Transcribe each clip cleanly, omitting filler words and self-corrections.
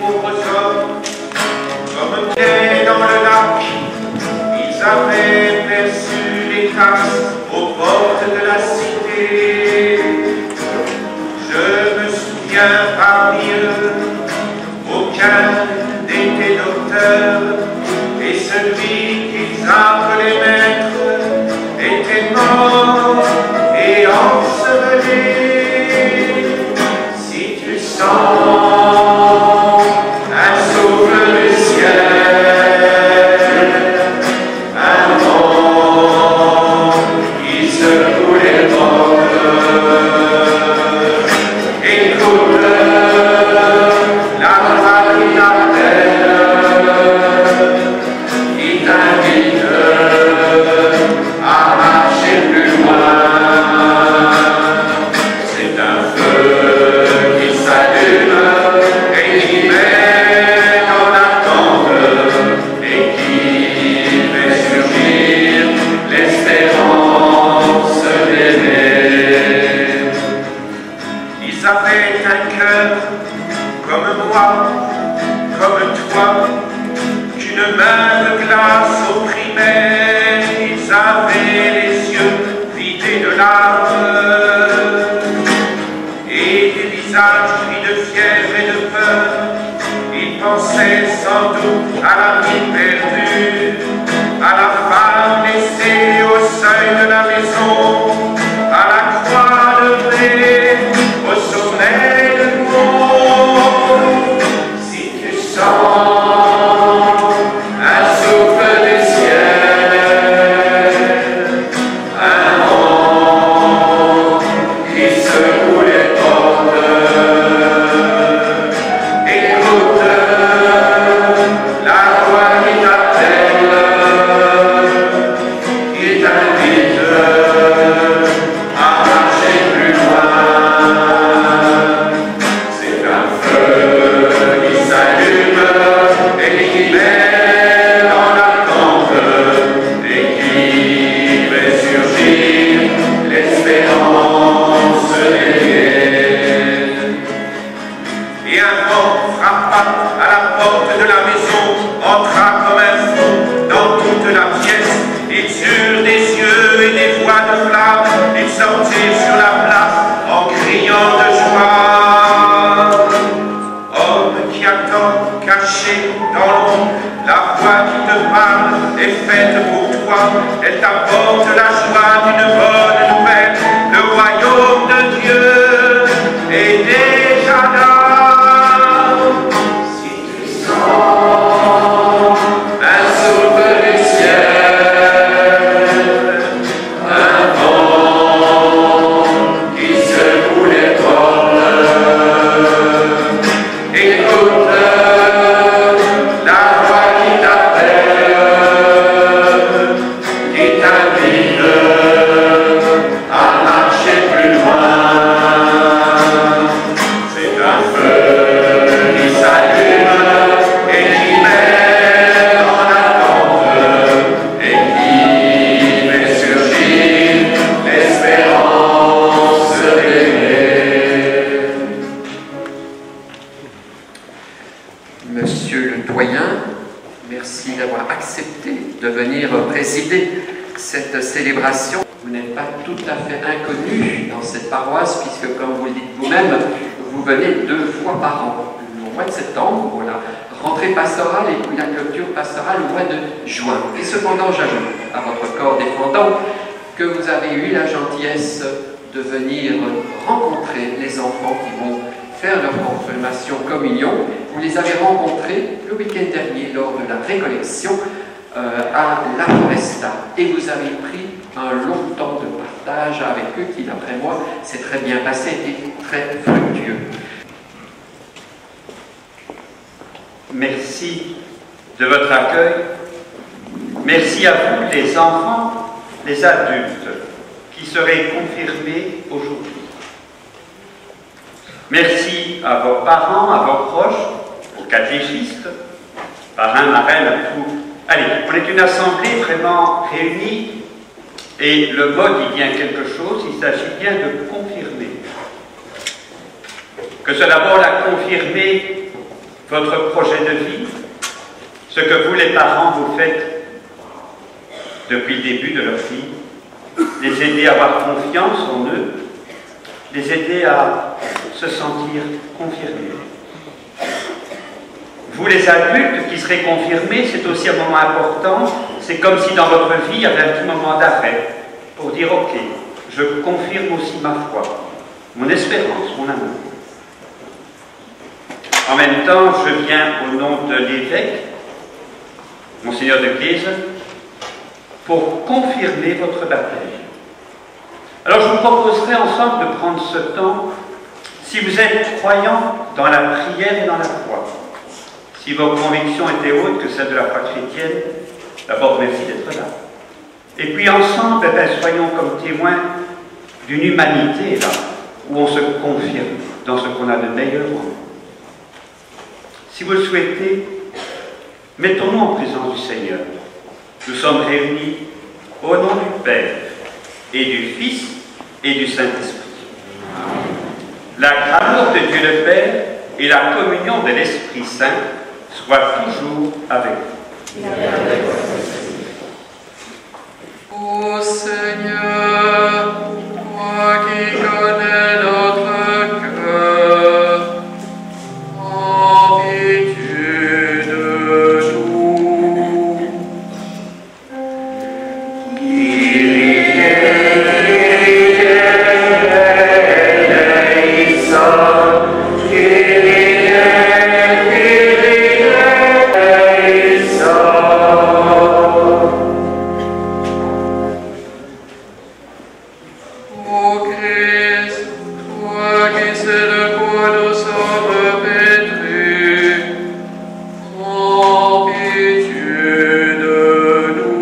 pauvres hommes, comme pieds dans le lac, ils avaient perçu les tasses aux portes de la cité. Je me souviens parmi eux, aucun n'était docteur, et celui qu'ils appelaient maître était mort et enseveli. Si tu sens un souffle du ciel, un vent qui secoue les portes, écoute la voix qui t'appelle, qui t'invite à marcher plus loin. C'est un feu qui s'allume et qui met en attente et qui fait surgir l'espérance d'aimer. Ils avaient un cœur comme moi, comme toi, qu'une main de glace opprimait. Ils avaient les yeux vidés de larmes et des visages pris de fièvre et de peur. Ils pensaient sans doute à la vie perdue, à la femme laissée au seuil de la maison, à la croix levée au sommet du monde. Si tu sens un souffle du ciel, un vent qui secoue les portes, écoute la voix qui t'appelle, qui t'invite à marcher plus loin. C'est un feu qui s'allume et qui met en attente et qui fait surgir l'espérance d'aimer. Et un vent frappa à la porte de la maison, entra comme un fou dans toute la pièce. Ils eurent des yeux et des voix de flamme, ils sortirent sur la place en criant de joie. Homme qui attend, caché dans l'ombre, la voix qui te parle est faite pour toi. Elle t'apporte la joie d'une bonne nouvelle. Le royaume de Dieu est déjà là. Si tu sens un souffle du ciel, un vent qui secoue les portes, écoute la voix qui t'appelle, qui t'invite à marcher plus loin. C'est un feu qui s'allume et qui met en attente et qui fait surgir l'espérance d'aimer. Monsieur le doyen, merci d'avoir accepté de venir présider cette célébration. Vous n'êtes pas tout à fait inconnu dans cette paroisse, puisque, comme vous le dites vous-même, vous venez 2 fois par an, au mois de septembre, pour la rentrée pastorale et puis la clôture pastorale au mois de juin. Et cependant, j'ajoute à votre corps défendant que vous avez eu la gentillesse de venir rencontrer les enfants qui vont faire leur confirmation communion. Vous les avez rencontrés le week-end dernier lors de la récollection à La Foresta, et vous avez pris un long temps de partage avec eux qui, d'après moi, s'est très bien passé et très fructueux. Merci de votre accueil. Merci à vous, les enfants, les adultes, qui serez confirmés aujourd'hui. Merci à vos parents, à vos proches, aux catéchistes, parrains, marraines, à tout. Allez, on est une assemblée vraiment réunie, et le mot dit bien quelque chose, il s'agit bien de confirmer. Que c'est d'abord la confirmer votre projet de vie, ce que vous les parents vous faites depuis le début de leur vie, les aider à avoir confiance en eux, les aider à se sentir confirmés. Vous les adultes qui serez confirmés, c'est aussi un moment important, c'est comme si dans votre vie il y avait un petit moment d'arrêt pour dire ok, je confirme aussi ma foi, mon espérance, mon amour. En même temps, je viens au nom de l'évêque, Monseigneur de Guise, pour confirmer votre baptême. Alors je vous proposerai ensemble de prendre ce temps, si vous êtes croyant dans la prière et dans la foi, si vos convictions étaient autres que celles de la foi chrétienne, d'abord merci d'être là. Et puis ensemble, soyons comme témoins d'une humanité là, où on se confirme dans ce qu'on a de meilleur en nous. Si vous le souhaitez, mettons-nous en présence du Seigneur. Nous sommes réunis au nom du Père et du Fils et du Saint-Esprit. La grâce de Dieu le Père et la communion de l'Esprit Saint soient toujours avec vous. Ô Seigneur, toi qui connais notre cœur, en pitié de nous. Ô Christ, toi qui sais de quoi nous sommes pétris, en pitié de nous.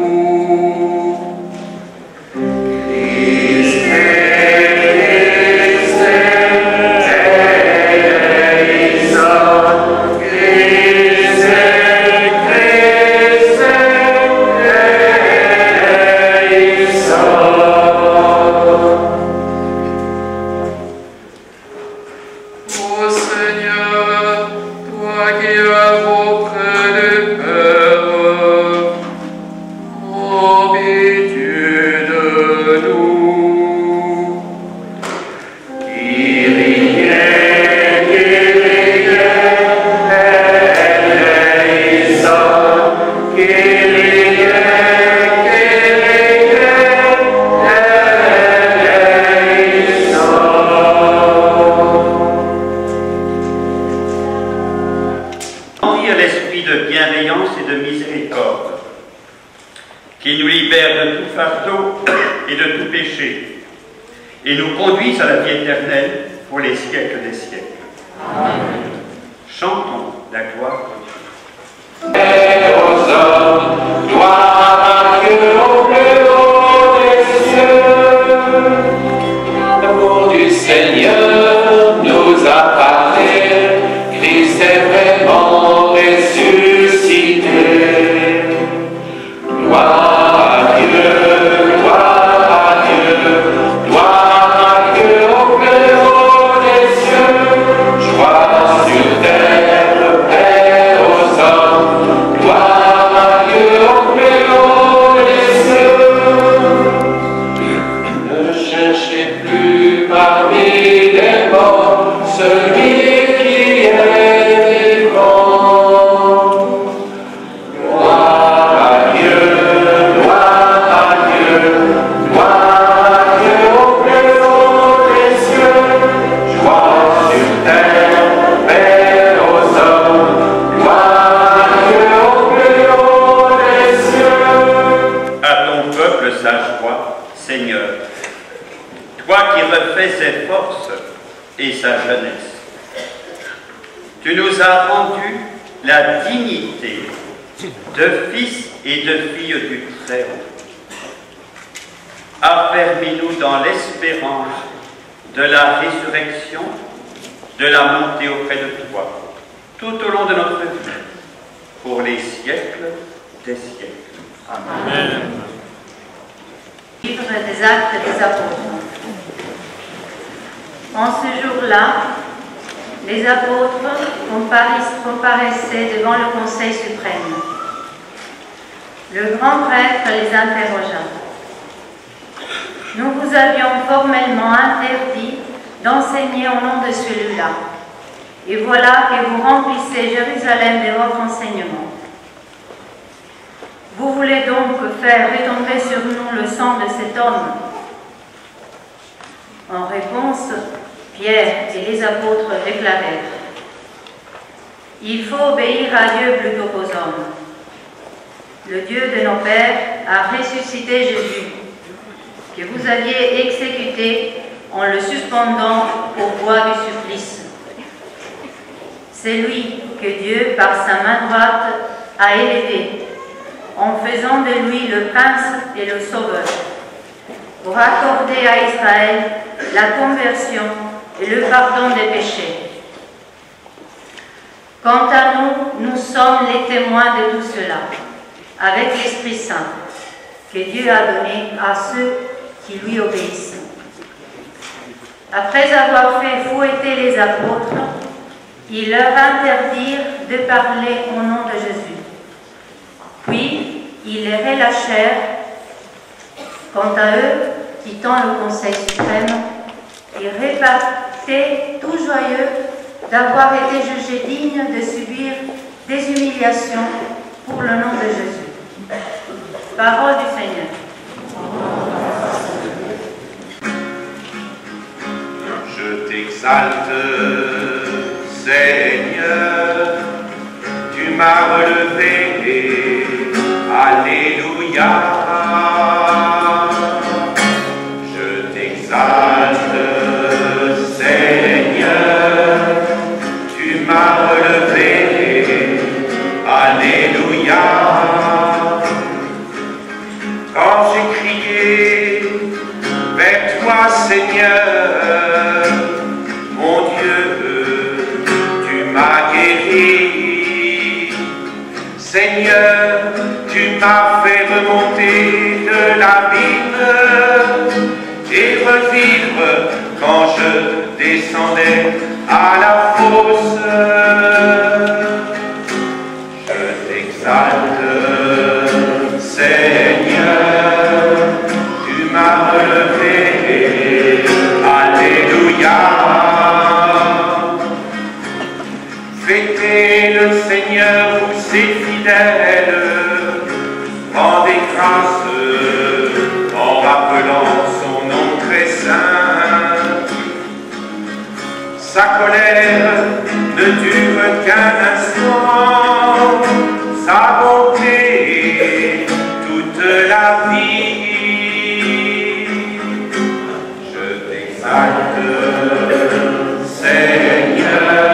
Christ Ô Seigneur, toi qui as auprès des Pères, en pitié de nous. Kyrie, Kyrie, eleison, Kyrie, Kyrie, eleison. Remplir l'esprit de bienveillance et de miséricorde, qui nous libère de tout fardeau et de tout péché, et nous conduise à la vie éternelle pour les siècles des siècles. Amen. Chantons la gloire de Dieu. Et aux hommes, gloire à Dieu au plus haut des cieux. L'amour du Seigneur nous a parlé, Christ est vraiment ressuscité. Gloire à Dieu, gloire à Dieu, gloire à Dieu au plus haut des cieux. Joie sur terre, paix aux hommes, gloire à Dieu au plus haut des cieux. Ne cherchez plus parmi les morts celui qui est vivant. Gloire à Dieu, gloire à Dieu, gloire à Dieu au plus haut des cieux. Joie sur terre, paix aux hommes, gloire à Dieu au plus haut des cieux. À ton peuple sa joie, Seigneur, toi qui refais ses forces et sa jeunesse. Tu nous as rendu la dignité de fils et de filles du Très-Haut. Affermis-nous dans l'espérance de la résurrection, de la montée auprès de toi, tout au long de notre vie, pour les siècles des siècles. Amen. Livre des Actes des Apôtres. En ce jour-là, les apôtres comparaissaient devant le Conseil suprême. Le grand prêtre les interrogea. Nous vous avions formellement interdit d'enseigner au nom de celui-là. Et voilà que vous remplissez Jérusalem de votre enseignement. Vous voulez donc faire retomber sur nous le sang de cet homme? En réponse, Pierre et les apôtres déclarèrent: il faut obéir à Dieu plutôt qu'aux hommes. Le Dieu de nos pères a ressuscité Jésus, que vous aviez exécuté en le suspendant au bois du supplice. C'est lui que Dieu, par sa main droite, a élevé, en faisant de lui le prince et le sauveur, pour accorder à Israël la conversion et le pardon des péchés. Quant à nous, nous sommes les témoins de tout cela, avec l'Esprit Saint, que Dieu a donné à ceux qui lui obéissent. Après avoir fait fouetter les apôtres, ils leur interdirent de parler au nom de Jésus. Puis, ils les relâchèrent. Quant à eux, quittant le Conseil suprême, ils repartaient tout joyeux d'avoir été jugés dignes de subir des humiliations pour le nom de Jésus. Parole du Seigneur. Je t'exalte, Seigneur, tu m'as relevé, alléluia. Je t'exalte, Seigneur, tu m'as relevé, alléluia. Quand j'ai crié vers toi, Seigneur, mon Dieu, tu m'as guéri. Seigneur, tu m'as fait remonter de l'abîme et revivre quand je descendais à la fosse. Je t'exalte, Seigneur, tu m'as relevé, alléluia. Fêtez le Seigneur, vous ses fidèles, rendez grâce en rappelant son nom très saint. Sa colère ne dure qu'un instant, sa bonté toute la vie. Je t'exalte, Seigneur,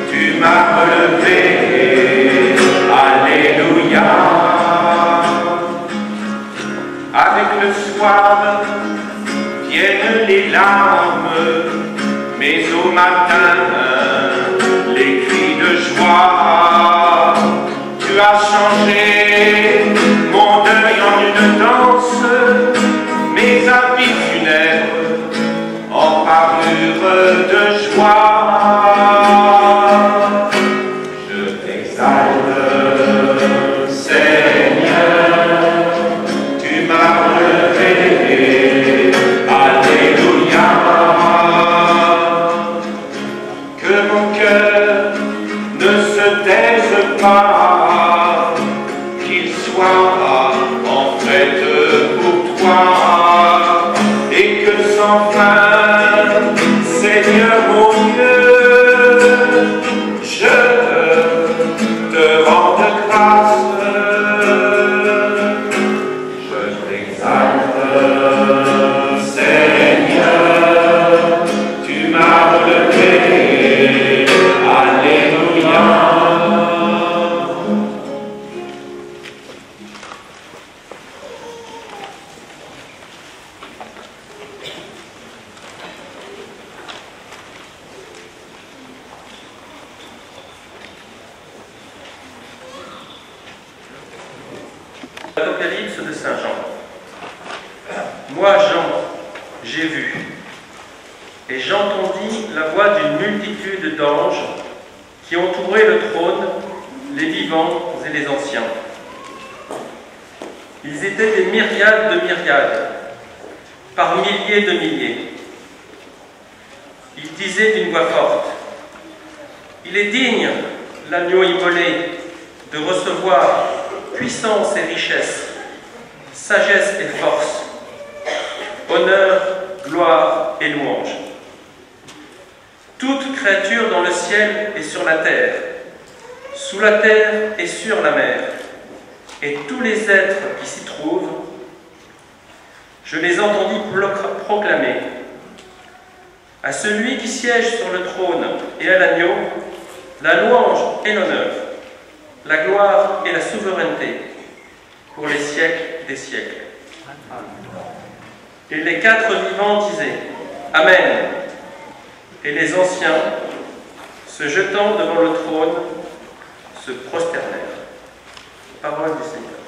tu m'as relevé, alléluia. Avec le soir viennent les larmes, mais au matin les cris de joie. Tu as changé mon deuil en une danse, mes habits funèbres en parure de joie. Je t'exalte, Seigneur, tu m'as relevé, alléluia. Que mon cœur ne se taise pas, qu'il soit en fête pour toi, et que sans fin, Seigneur mon Dieu, je te rende grâce. Je t'exalte, Seigneur, tu m'as relevé, alléluia. L'Apocalypse de Saint Jean. Moi, Jean, j'ai vu, Et j'entendis la voix d'une multitude d'anges qui entouraient le trône, les vivants et les anciens. Ils étaient des myriades de myriades, par milliers de milliers. Ils disaient d'une voix forte, « Il est digne, l'agneau immolé, de recevoir puissance et richesse, sagesse et force, honneur, gloire et louange. Toute créature dans le ciel et sur la terre, sous la terre et sur la mer, et tous les êtres qui s'y trouvent, je les entendis proclamer à celui qui siège sur le trône et à l'agneau, la louange et l'honneur, la gloire et la souveraineté pour les siècles des siècles. Et les quatre vivants disaient « Amen ». Et les anciens, se jetant devant le trône, se prosternèrent. Parole du Seigneur.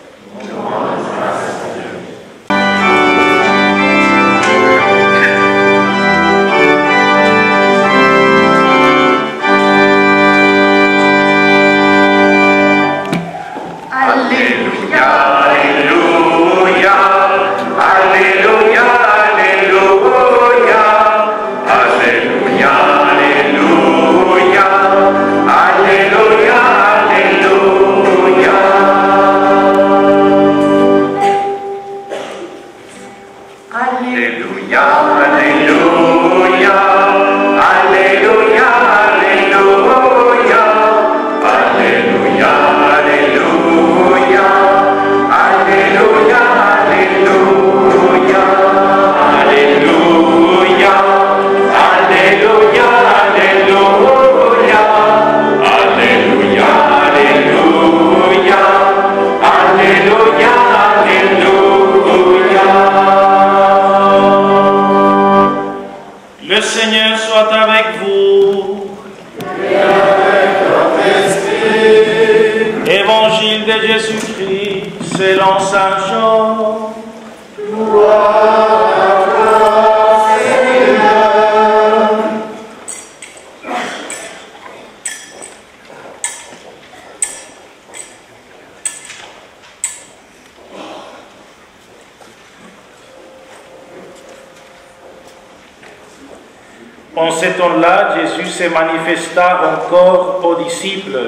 En ce temps-là, Jésus se manifesta encore aux disciples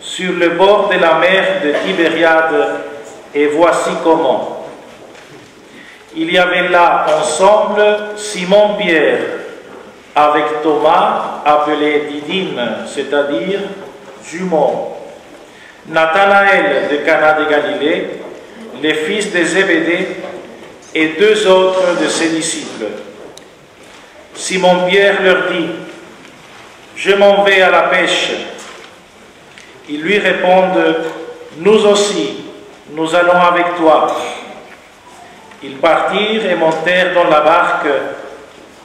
sur le bord de la mer de Tibériade, et voici comment. Il y avait là ensemble Simon-Pierre avec Thomas, appelé Didyme, c'est-à-dire jumeau, Nathanaël de Cana de Galilée, les fils de Zébédée, et deux autres de ses disciples. Simon-Pierre leur dit, « Je m'en vais à la pêche. » Ils lui répondent, « Nous aussi, nous allons avec toi. » Ils partirent et montèrent dans la barque.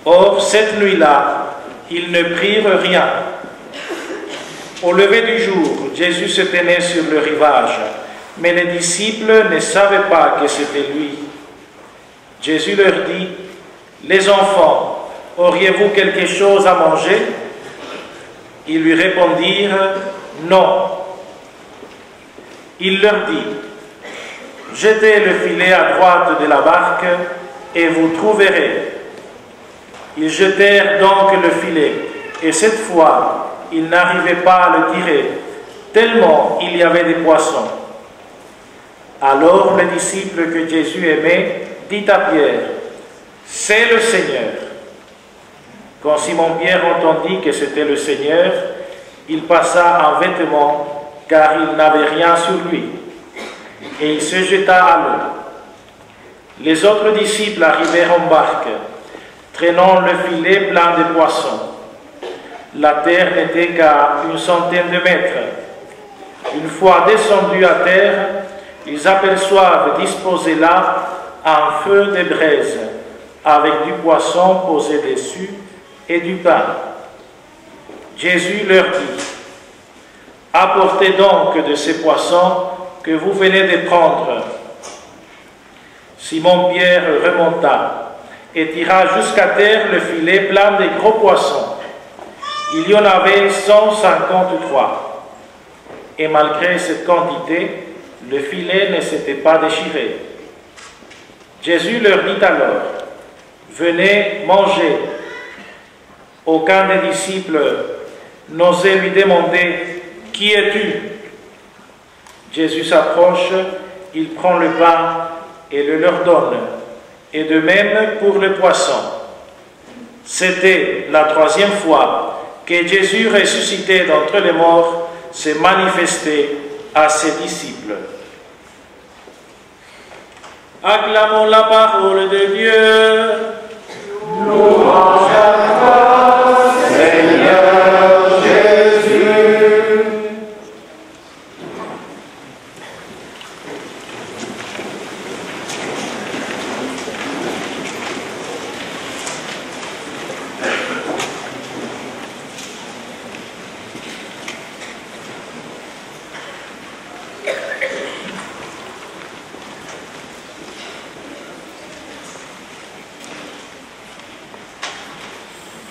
Or, cette nuit-là, ils ne prirent rien. Au lever du jour, Jésus se tenait sur le rivage, mais les disciples ne savaient pas que c'était lui. Jésus leur dit, « Les enfants, auriez-vous quelque chose à manger ?» Ils lui répondirent, « Non. » Il leur dit, « Jetez le filet à droite de la barque et vous trouverez. » Ils jetèrent donc le filet, et cette fois, ils n'arrivaient pas à le tirer, tellement il y avait des poissons. Alors le disciple que Jésus aimait dit à Pierre, « C'est le Seigneur. » Quand Simon-Pierre entendit que c'était le Seigneur, il passa un vêtement, car il n'avait rien sur lui, et il se jeta à l'eau. Les autres disciples arrivèrent en barque, traînant le filet plein de poissons. La terre n'était qu'à 100 de mètres. Une fois descendus à terre, ils aperçoivent disposé là un feu de braise, avec du poisson posé dessus, et du pain. Jésus leur dit, « Apportez donc de ces poissons que vous venez de prendre. » Simon-Pierre remonta et tira jusqu'à terre le filet plein de gros poissons. Il y en avait 153. Et malgré cette quantité, le filet ne s'était pas déchiré. Jésus leur dit alors, « Venez manger. » Aucun des disciples n'osait lui demander, « Qui es-tu » Jésus s'approche, il prend le pain et le leur donne, et de même pour le poisson. C'était la 3e fois que Jésus, ressuscité d'entre les morts, s'est manifesté à ses disciples. Acclamons la parole de Dieu. Louange à toi, Seigneur Jésus.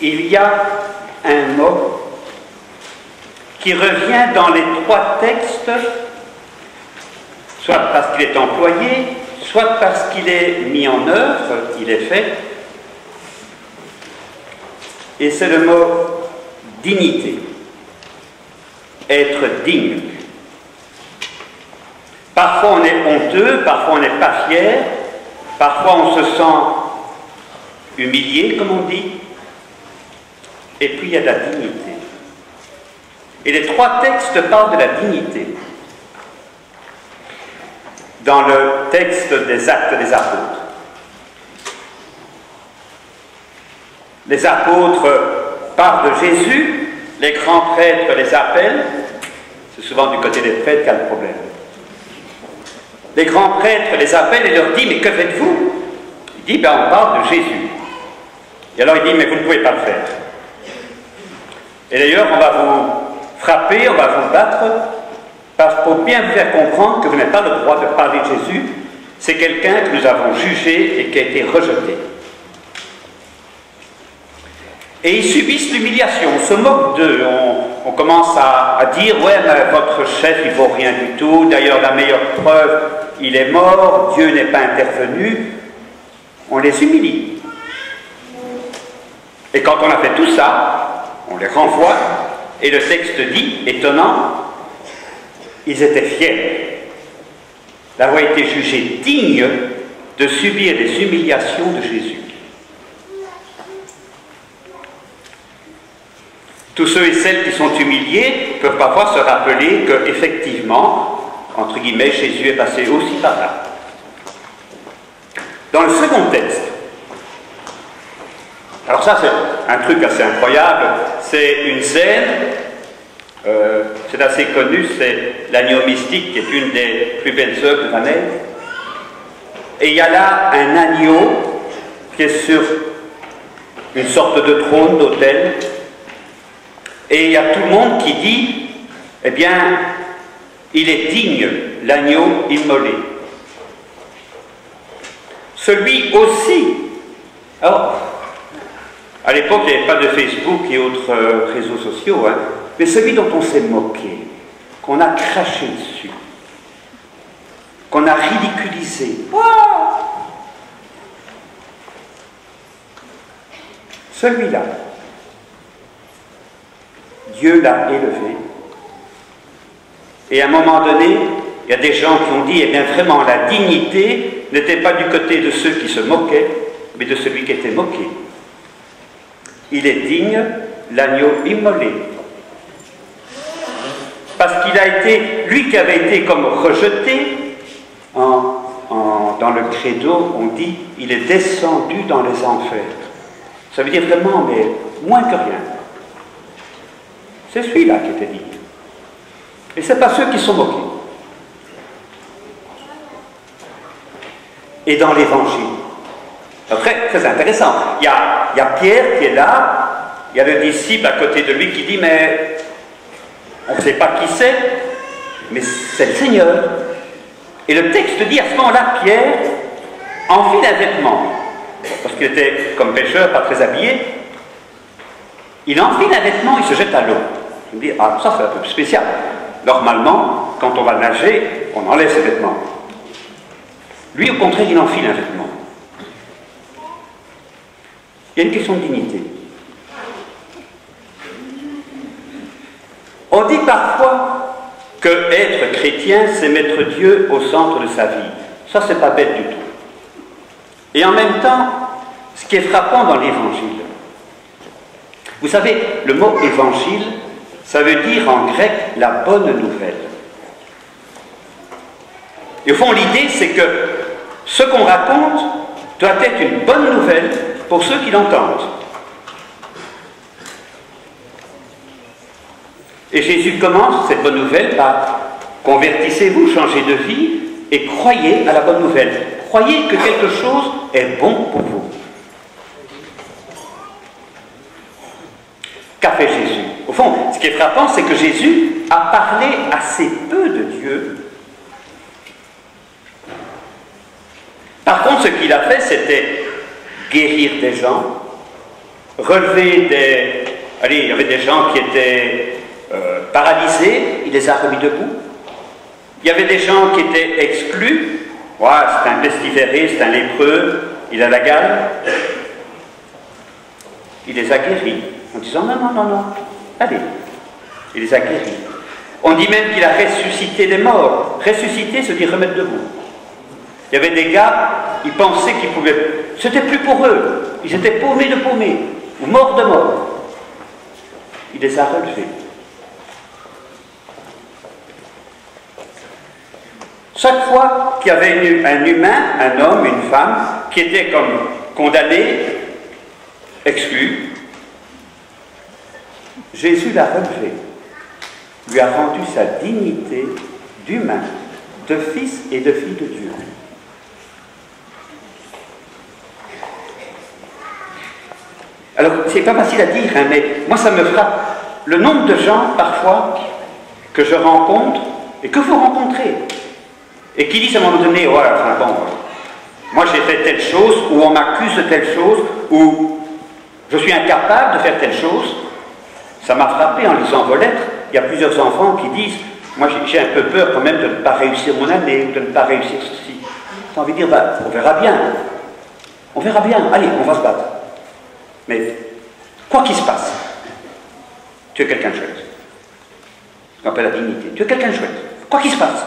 Il y a un mot qui revient dans les 3 textes, soit parce qu'il est employé, soit parce qu'il est mis en œuvre, il est fait, et c'est le mot dignité, être digne. Parfois on est honteux, parfois on n'est pas fier, parfois on se sent humilié, comme on dit. Et puis il y a la dignité. Et les 3 textes parlent de la dignité. Dans le texte des Actes des Apôtres. Les apôtres parlent de Jésus, les grands prêtres les appellent. C'est souvent du côté des prêtres qu'il y a le problème. Les grands prêtres les appellent et leur disent, mais que faites-vous? Il dit, on parle de Jésus. Et alors il dit, mais vous ne pouvez pas le faire. Et d'ailleurs, on va vous frapper, on va vous battre, pour bien vous faire comprendre que vous n'avez pas le droit de parler de Jésus. C'est quelqu'un que nous avons jugé et qui a été rejeté. Et ils subissent l'humiliation, on se moque d'eux, on commence à dire, ouais, mais votre chef, il vaut rien du tout, d'ailleurs, la meilleure preuve, il est mort, Dieu n'est pas intervenu. On les humilie. Et quand on a fait tout ça, on les renvoie, et le texte dit, étonnant, ils étaient fiers d'avoir été jugés dignes de subir les humiliations de Jésus. Tous ceux et celles qui sont humiliés peuvent parfois se rappeler que, effectivement, entre guillemets, Jésus est passé aussi par là. Dans le second texte, alors ça c'est un truc assez incroyable, c'est une scène, c'est assez connu, c'est l'agneau mystique qui est une des plus belles œuvres de Vanel. Et il y a là un agneau qui est sur une sorte de trône d'autel, et il y a tout le monde qui dit, eh bien, il est digne, l'agneau immolé. Celui aussi, alors, à l'époque, il n'y avait pas de Facebook et autres réseaux sociaux, hein, mais celui dont on s'est moqué, qu'on a craché dessus, qu'on a ridiculisé. Wow, celui-là, Dieu l'a élevé. Et à un moment donné, il y a des gens qui ont dit, eh bien vraiment, la dignité n'était pas du côté de ceux qui se moquaient, mais de celui qui était moqué. Il est digne, l'agneau immolé. Parce qu'il a été, lui qui avait été comme rejeté, dans le credo, on dit, il est descendu dans les enfers. Ça veut dire vraiment, mais moins que rien. C'est celui-là qui était digne. Et ce n'est pas ceux qui sont moqués. Et dans l'Évangile, très intéressant, il y a Pierre qui est là, il y a le disciple à côté de lui qui dit, mais on ne sait pas qui c'est, mais c'est le Seigneur. Et le texte dit à ce moment-là, Pierre enfile un vêtement parce qu'il était comme pêcheur, pas très habillé. Il enfile un vêtement, il se jette à l'eau. Je me dis, ah, ça c'est un peu spécial. Normalement, quand on va nager, on enlève ses vêtements. Lui, au contraire, il enfile un vêtement. Il y a une question de dignité. On dit parfois que être chrétien, c'est mettre Dieu au centre de sa vie. Ça, c'est pas bête du tout. Et en même temps, ce qui est frappant dans l'Évangile, vous savez, le mot évangile, ça veut dire en grec la bonne nouvelle. Et au fond, l'idée, c'est que ce qu'on raconte doit être une bonne nouvelle pour ceux qui l'entendent. Et Jésus commence cette bonne nouvelle par « Convertissez-vous, changez de vie et croyez à la bonne nouvelle. Croyez que quelque chose est bon pour vous. » Qu'a fait Jésus? Au fond, ce qui est frappant, c'est que Jésus a parlé assez peu de Dieu. Par contre, ce qu'il a fait, c'était guérir des gens, relever des... Allez, il y avait des gens qui étaient paralysés, il les a remis debout. Il y avait des gens qui étaient exclus. Ouais, c'est un pestiféré, c'est un lépreux, il a la gale. Il les a guéris. En disant non, non, non, non, allez, il les a guéris. On dit même qu'il a ressuscité des morts. Ressusciter, se dit remettre debout. Il y avait des gars, ils pensaient qu'ils pouvaient... C'était plus pour eux. Ils étaient paumés de paumés, ou morts de morts. Il les a relevés. Chaque fois qu'il y avait un humain, un homme, une femme, qui était comme condamné, exclu, Jésus l'a relevé, lui a rendu sa dignité d'humain, de fils et de fille de Dieu. Alors, c'est pas facile à dire, hein, mais moi ça me frappe. Le nombre de gens, parfois, que je rencontre, et que vous rencontrez, et qui disent à un moment donné, ouais, enfin bon, moi j'ai fait telle chose, ou on m'accuse de telle chose, ou je suis incapable de faire telle chose. Ça m'a frappé en lisant vos lettres. Il y a plusieurs enfants qui disent, moi j'ai un peu peur quand même de ne pas réussir mon année, ou de ne pas réussir ceci. J'ai envie de dire, bah, on verra bien. On verra bien, allez, on va se battre. Mais, quoi qu'il se passe, tu es quelqu'un de chouette. Ce qu'on appelle la dignité. Tu es quelqu'un de chouette. Quoi qu'il se passe.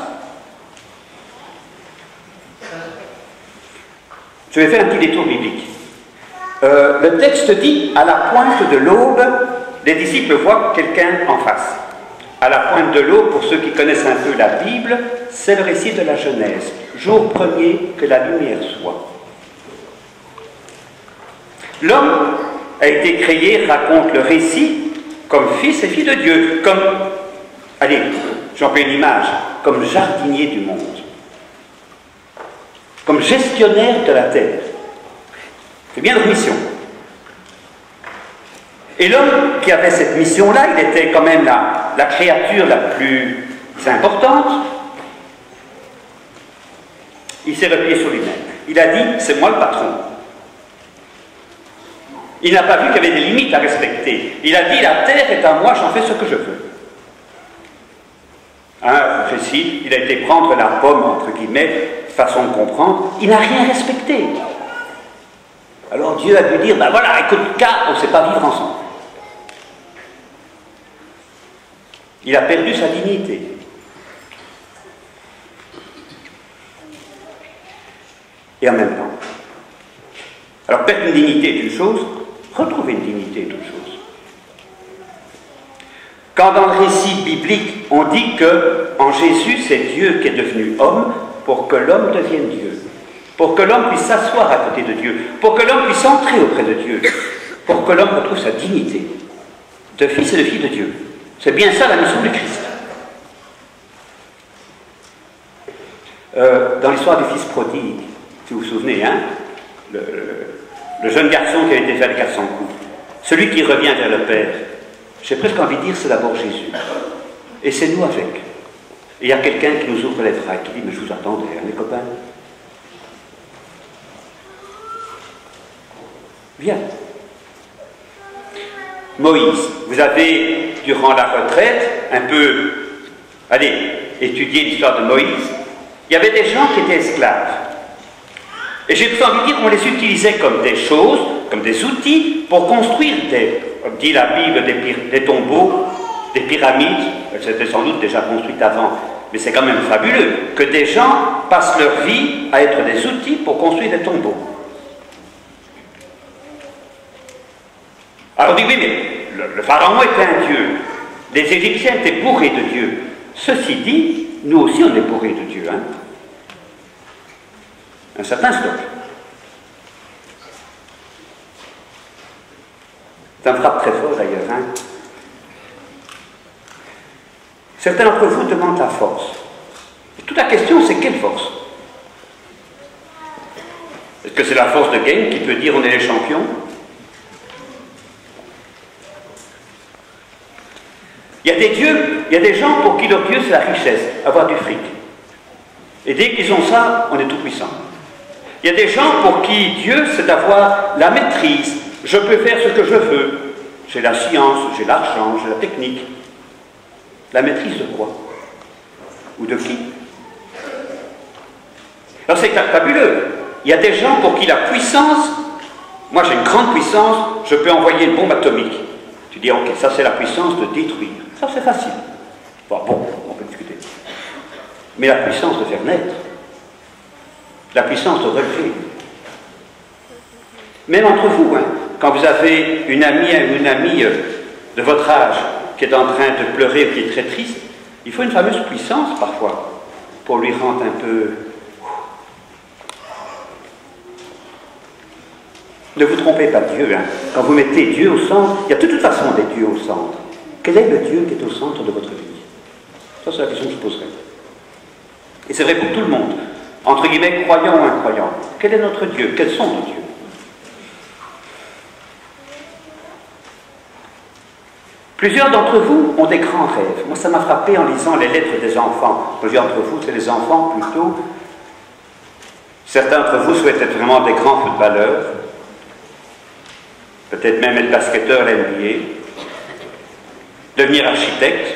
Je vais faire un petit détour biblique. Le texte dit, à la pointe de l'aube, les disciples voient quelqu'un en face. À la pointe de l'aube, pour ceux qui connaissent un peu la Bible, c'est le récit de la Genèse. Jour premier que la lumière soit. L'homme a été créé, raconte le récit, comme fils et fille de Dieu, comme, allez, j'en fais une image, comme jardinier du monde, comme gestionnaire de la terre. C'est bien leur mission. Et l'homme qui avait cette mission-là, il était quand même la créature la plus importante. Il s'est replié sur lui-même. Il a dit, c'est moi le patron. Il n'a pas vu qu'il y avait des limites à respecter. Il a dit, la terre est à moi, j'en fais ce que je veux. Hein, précis, il a été prendre la pomme, entre guillemets, façon de comprendre, il n'a rien respecté. Alors Dieu a dû dire, ben voilà, écoute, car on ne sait pas vivre ensemble. Il a perdu sa dignité. Et en même temps. Alors perdre une dignité est une chose, retrouver une dignité est autre chose. Quand dans le récit biblique, on dit que en Jésus, c'est Dieu qui est devenu homme pour que l'homme devienne Dieu, pour que l'homme puisse s'asseoir à côté de Dieu, pour que l'homme puisse entrer auprès de Dieu, pour que l'homme retrouve sa dignité de fils et de fille de Dieu. C'est bien ça la mission du Christ. Dans l'histoire du fils prodigue, si vous vous souvenez, hein, le jeune garçon qui a été fait les 400 coups, celui qui revient vers le Père, j'ai presque envie de dire c'est d'abord Jésus. Et c'est nous avec. Et il y a quelqu'un qui nous ouvre les bras et qui dit, mais je vous attendais, hein, mes copains. Viens. Moïse, vous avez, durant la retraite, un peu, étudié l'histoire de Moïse. Il y avait des gens qui étaient esclaves. Et j'ai envie de dire qu'on les utilisait comme des choses, comme des outils pour construire comme dit la Bible, des tombeaux, des pyramides. C'était sans doute déjà construit avant, mais c'est quand même fabuleux que des gens passent leur vie à être des outils pour construire des tombeaux. Alors on dit oui, mais le pharaon était un dieu, les Égyptiens étaient bourrés de Dieu. Ceci dit, nous aussi on est bourrés de Dieu, hein. Un certain stock. Ça me frappe très fort d'ailleurs, hein. Certains d'entre vous demandent la force. Et toute la question, c'est quelle force? Est-ce que c'est la force de gain qui peut dire on est les champions? Il y a des dieux, il y a des gens pour qui leur Dieu c'est la richesse, avoir du fric. Et dès qu'ils ont ça, on est tout puissant. Il y a des gens pour qui Dieu c'est d'avoir la maîtrise. Je peux faire ce que je veux. J'ai la science, j'ai l'argent, j'ai la technique. La maîtrise de quoi? Ou de qui? Alors c'est fabuleux. Il y a des gens pour qui la puissance, moi j'ai une grande puissance, je peux envoyer une bombe atomique. Tu dis, ok, ça c'est la puissance de détruire. Ça c'est facile. Bon, on peut discuter. Mais la puissance de faire naître, la puissance de relever. Même entre vous, hein, quand vous avez une amie de votre âge qui est en train de pleurer ou qui est très triste, il faut une fameuse puissance parfois pour lui rendre un peu... Ne vous trompez pas de Dieu, hein. Quand vous mettez Dieu au centre, il y a de toute façon des dieux au centre. Quel est le Dieu qui est au centre de votre vie? Ça, c'est la question que je poserai. Et c'est vrai pour tout le monde, entre guillemets, croyant ou incroyant. Quel est notre Dieu? Quels sont nos dieux? Plusieurs d'entre vous ont des grands rêves. Moi, ça m'a frappé en lisant les lettres des enfants. Plusieurs d'entre vous, c'est les enfants plutôt. Certains d'entre vous souhaitent être vraiment des grands footballeurs. Peut-être même être basketteur à l'NBA, devenir architecte.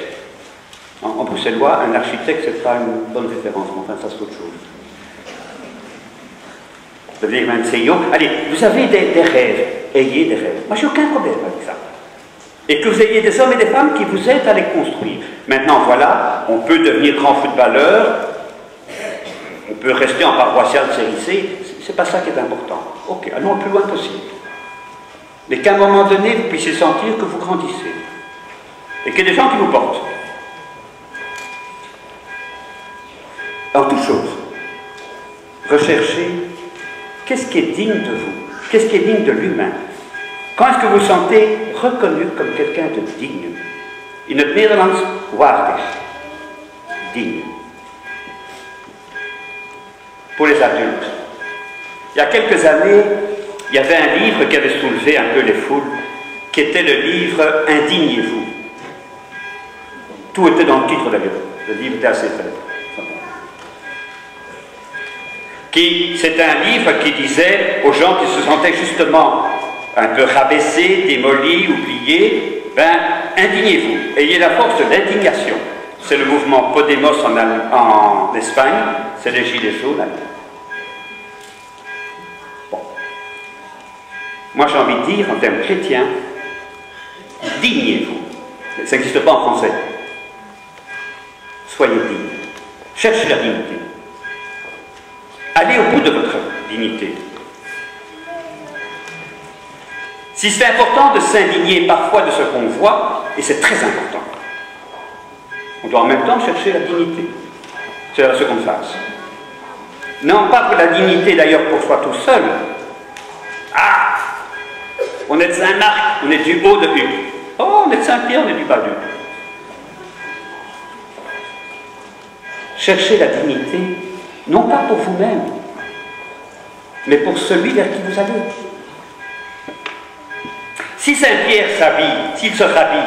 En bruxellois, un architecte, c'est pas une bonne référence, mais enfin, ça c'est autre chose. Devenir un CEO. Allez, vous avez des rêves, ayez des rêves. Moi, j'ai aucun problème avec ça. Et que vous ayez des hommes et des femmes qui vous aident à les construire. Maintenant, voilà, on peut devenir grand footballeur, on peut rester en paroissial de série C, c'est pas ça qui est important. Ok, allons le plus loin possible. Mais qu'à un moment donné, vous puissiez sentir que vous grandissez. Et qu'il y a des gens qui vous portent. En toute chose, recherchez qu'est-ce qui est digne de vous, qu'est-ce qui est digne de l'humain. Quand est-ce que vous vous sentez reconnu comme quelqu'un de digne? In het Nederlands, waardig. Digne. Pour les adultes. Il y a quelques années, il y avait un livre qui avait soulevé un peu les foules, qui était le livre « Indignez-vous ». Tout était dans le titre d'ailleurs. Le livre était assez faible. C'est un livre qui disait aux gens qui se sentaient justement un peu rabaissés, démolis, oubliés, indignez-vous, ayez la force de l'indignation. C'est le mouvement Podemos en Espagne, c'est les Gilets jaunes. Bon. Moi j'ai envie de dire, en termes chrétiens, dignez-vous. Ça n'existe pas en français. Soyez dignes. Cherchez la dignité. Allez au bout de votre dignité. Si c'est important de s'indigner parfois de ce qu'on voit, et c'est très important, on doit en même temps chercher la dignité. C'est la seconde phase. Non pas pour la dignité d'ailleurs pour soi tout seul. Ah, on est de Saint-Marc, on est du haut de Hugues. Oh, on est de Saint-Pierre, on est du bas de Hugues. Cherchez la dignité, non pas pour vous-même, mais pour celui vers qui vous allez. Si Saint-Pierre s'habille, s'il se rhabille,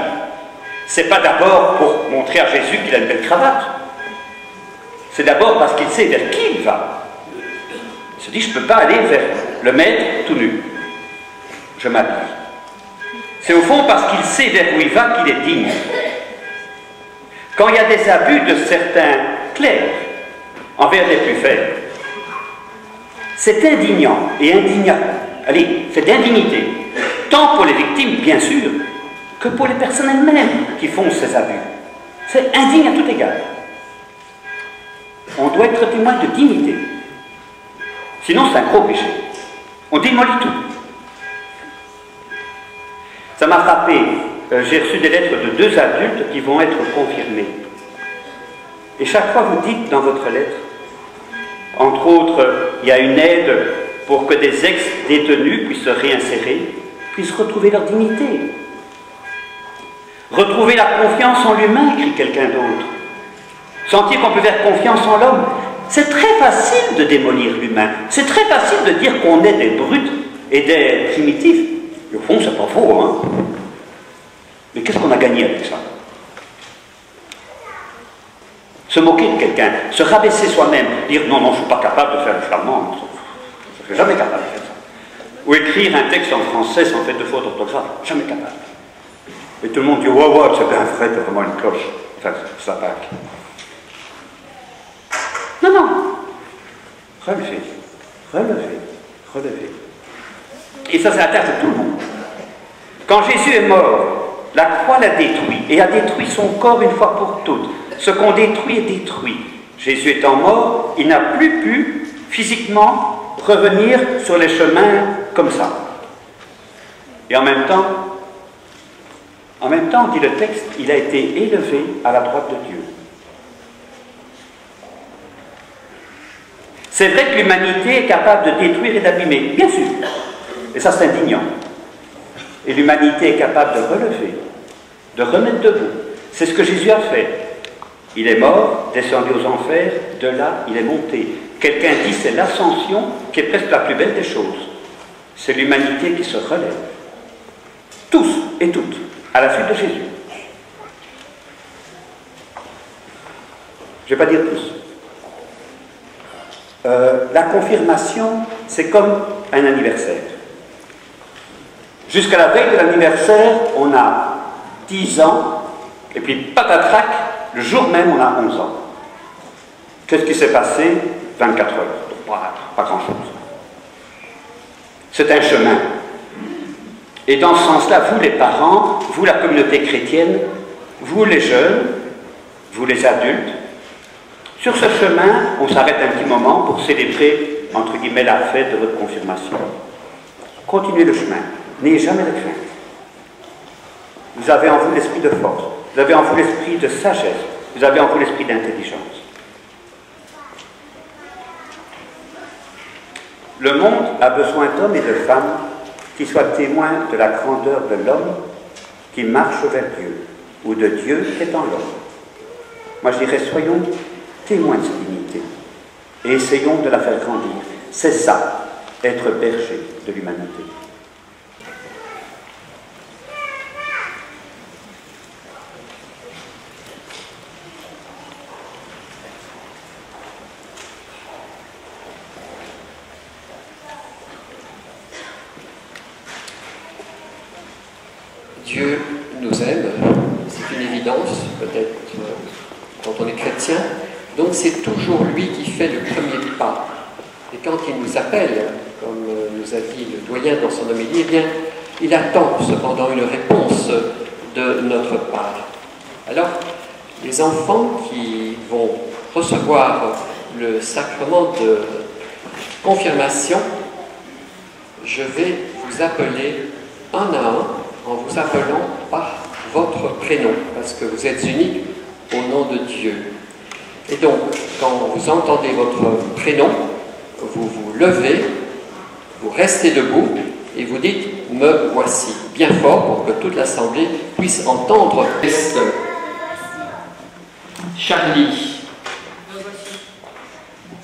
c'est pas d'abord pour montrer à Jésus qu'il a une belle cravate. C'est d'abord parce qu'il sait vers qui il va. Il se dit, je ne peux pas aller vers le maître tout nu. je m'habille. C'est au fond parce qu'il sait vers où il va qu'il est digne. Quand il y a des abus de certains clercs envers les plus faibles, c'est indignant et indignable. Allez, c'est d'indignité. Tant pour les victimes, bien sûr, que pour les personnes elles-mêmes qui font ces abus. C'est indigne à tout égard. On doit être témoin de dignité. Sinon, c'est un gros péché. On démolit tout. Ça m'a frappé. J'ai reçu des lettres de 2 adultes qui vont être confirmés. Et chaque fois, vous dites dans votre lettre, entre autres, il y a une aide pour que des ex-détenus puissent se réinsérer, puissent retrouver leur dignité. Retrouver la confiance en l'humain, écrit quelqu'un d'autre. Sentir qu'on peut faire confiance en l'homme. C'est très facile de démolir l'humain. C'est très facile de dire qu'on est des brutes et des primitifs. Et au fond, c'est pas faux, hein. Mais qu'est-ce qu'on a gagné avec ça? Se moquer de quelqu'un, se rabaisser soi-même, dire non, non, je ne suis pas capable de faire le flamand. Je ne serai jamais capable de faire ça. Ou écrire un texte en français sans faire de faute d'orthographe. Jamais capable. Et tout le monde dit, ouais, ouais, c'est bien vrai, t'as vraiment une cloche. Enfin, ça pack. Non, non. Relever, relever, relever. Et ça s'attaque tout le monde. Quand Jésus est mort, la croix l'a détruit et a détruit son corps une fois pour toutes. Ce qu'on détruit est détruit. Jésus étant mort, il n'a plus pu physiquement revenir sur les chemins comme ça. Et en même temps, dit le texte, il a été élevé à la droite de Dieu. C'est vrai que l'humanité est capable de détruire et d'abîmer, bien sûr. Et ça, c'est indignant. Et l'humanité est capable de relever, de remettre debout. C'est ce que Jésus a fait. Il est mort, descendu aux enfers, de là, il est monté. Quelqu'un dit c'est l'ascension qui est presque la plus belle des choses. C'est l'humanité qui se relève. Tous et toutes, à la suite de Jésus. Je ne vais pas dire plus. La confirmation, c'est comme un anniversaire. Jusqu'à la veille de l'anniversaire, on a 10 ans, et puis patatrac, le jour même, on a 11 ans. Qu'est-ce qui s'est passé? 24 heures. Pas grand-chose. C'est un chemin. Et dans ce sens-là, vous les parents, vous la communauté chrétienne, vous les jeunes, vous les adultes, sur ce chemin, on s'arrête un petit moment pour célébrer, entre guillemets, la fête de votre confirmation. Continuez le chemin. N'ayez jamais de crainte. Vous avez en vous l'esprit de force. Vous avez en vous l'esprit de sagesse. Vous avez en vous l'esprit d'intelligence. Le monde a besoin d'hommes et de femmes qui soient témoins de la grandeur de l'homme qui marche vers Dieu, ou de Dieu qui est en l'homme. Moi je dirais, soyons témoins de cette dignité et essayons de la faire grandir. C'est ça, être berger de l'humanité. Dieu nous aime, c'est une évidence, peut-être quand on est chrétien, donc c'est toujours lui qui fait le premier pas. Et quand il nous appelle, comme nous a dit le doyen dans son homélie, eh bien, il attend cependant une réponse de notre part. Alors, les enfants qui vont recevoir le sacrement de confirmation, je vais vous appeler un à un, en vous appelant par votre prénom, parce que vous êtes unis au nom de Dieu. Et donc, quand vous entendez votre prénom, vous vous levez, vous restez debout et vous dites « Me voici » bien fort pour que toute l'assemblée puisse entendre. Charlie,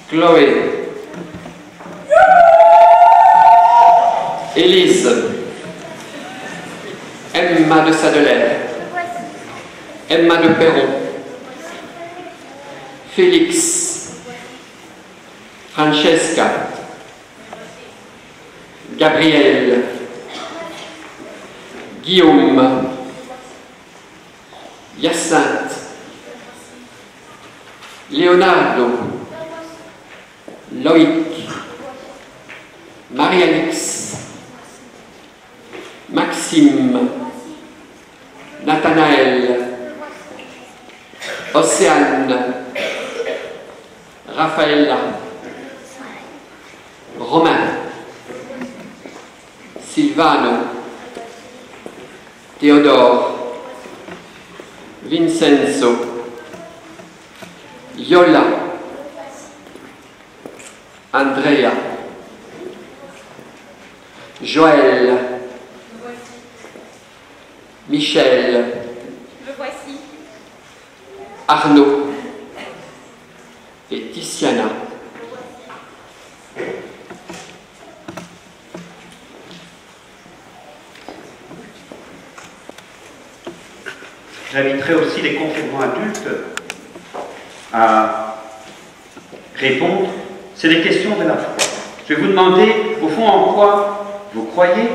Chloé, Élise, Emma de Sadelaire, Emma de Perron, Félix, Francesca, Gabriel, Guillaume, Hyacinthe, Leonardo, Loïc, Marie-Alix, Maxime, Nathanaël, Océane, Raphaëlla, Romain, Silvano, Théodore, Vincenzo, Yola, Andrea, Joël, Michel, le voici, Arnaud et Tiziana. J'inviterai aussi les confirmants adultes à répondre. C'est les questions de la foi. Je vais vous demander, au fond, en quoi vous croyez,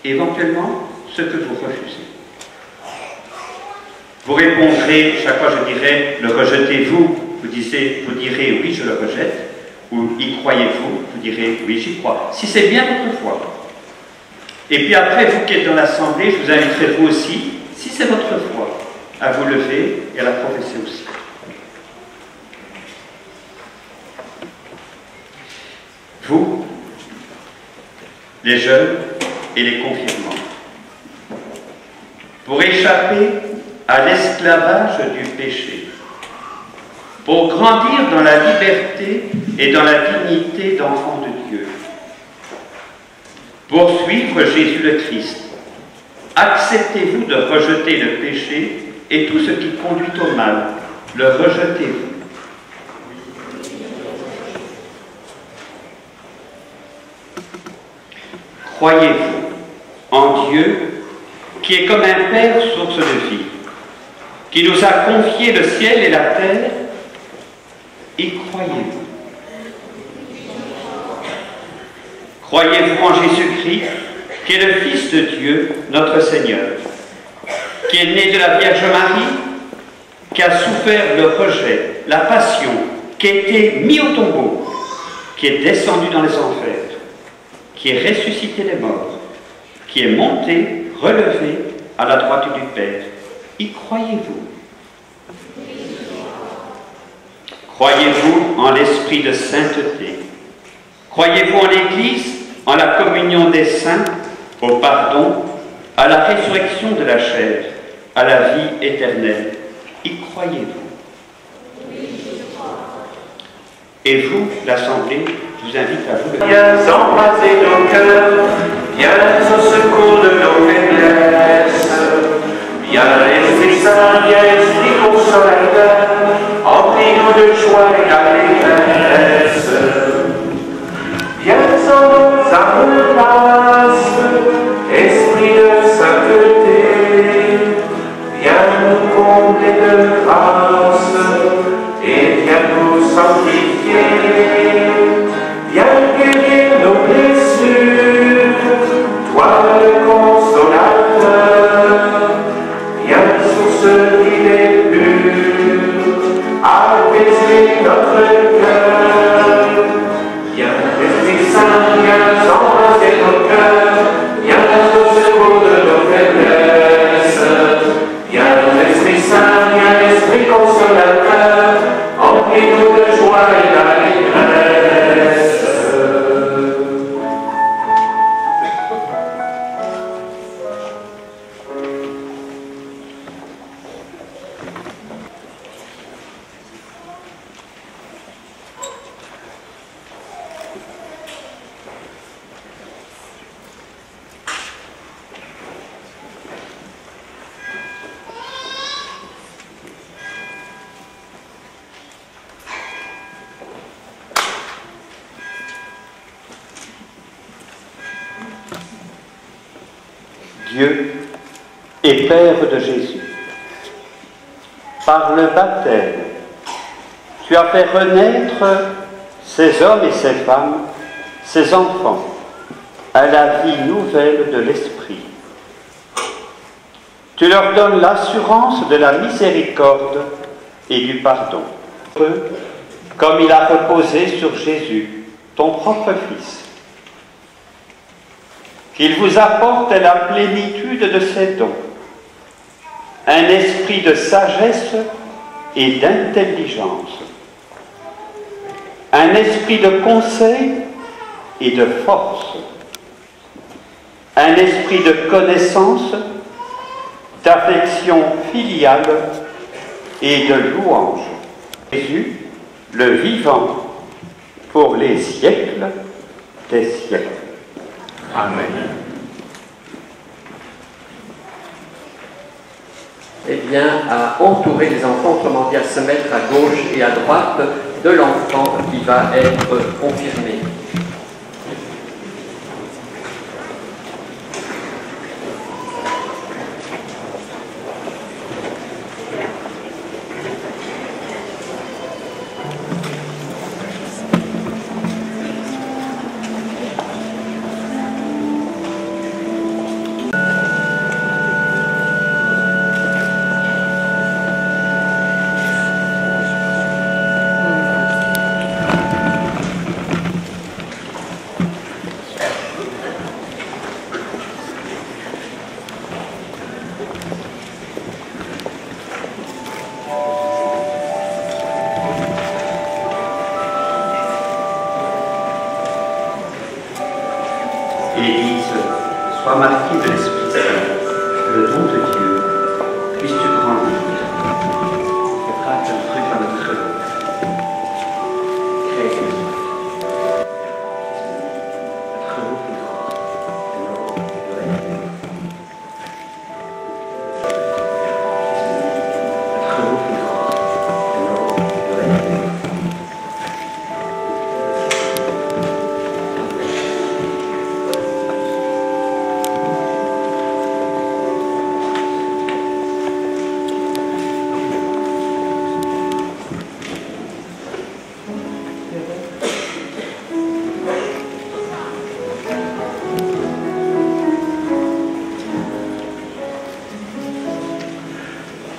et éventuellement, ce que vous refusez. Vous répondrez, chaque fois je dirai, le rejetez-vous, vous direz oui, je le rejette, ou y croyez-vous, vous direz oui, j'y crois, si c'est bien votre foi. Et puis après, vous qui êtes dans l'assemblée, je vous inviterai vous aussi, si c'est votre foi, à vous lever et à la professer aussi. Vous, les jeunes et les confirmants, pour échapper à l'esclavage du péché, pour grandir dans la liberté et dans la dignité d'enfants de Dieu, pour suivre Jésus le Christ, acceptez-vous de rejeter le péché et tout ce qui conduit au mal? Le rejetez-vous? Croyez-vous en Dieu qui est comme un Père source de vie, qui nous a confié le ciel et la terre? Y croyez-vous? Croyez-vous en Jésus-Christ, qui est le Fils de Dieu, notre Seigneur, qui est né de la Vierge Marie, qui a souffert le rejet, la passion, qui a été mis au tombeau, qui est descendu dans les enfers, qui est ressuscité des morts, qui est monté, relevé à la droite du Père? Y croyez-vous? Croyez-vous en l'esprit de sainteté? Croyez-vous en l'Église, en la communion des saints, au pardon, à la résurrection de la chair, à la vie éternelle? Y croyez-vous? Et vous, l'Assemblée, je vous invite à vous lever. Viens embraser nos cœurs, viens au secours de nos faiblesses. Viens Esprit Saint, viens Esprit consolateur, emplis-nous de joie et d'allégresse. Viens en nos âmes grâce, Esprit de sainteté, viens nous combler de grâce et viens nous sanctifier. Viens guérir nos blessures, toi le consolateur, viens source vive et pure, apaiser notre cœur. Viens Esprit Saint, viens embrasser nos cœurs, viens au secours de nos faiblesses. Viens Esprit Saint, viens Esprit consolateur, emplis-nous de joie et d'allégresse. Dieu et Père de Jésus, par le baptême, tu as fait renaître ces hommes et ces femmes, ces enfants, à la vie nouvelle de l'Esprit. Tu leur donnes l'assurance de la miséricorde et du pardon, comme il a reposé sur Jésus, ton propre Fils. Qu'il vous apporte la plénitude de ses dons, un esprit de sagesse et d'intelligence, un esprit de conseil et de force, un esprit de connaissance, d'affection filiale et de louange. Jésus, le vivant, pour les siècles des siècles. Amen. Eh bien, à entourer les enfants, autrement dit à se mettre à gauche et à droite de l'enfant qui va être confirmé. Église, sois marquée de l'Esprit Saint, le don de Dieu, puisses-tu grandir. Ce sera un truc à notre créer. Notre loup plus grand. Notre loup plus grand.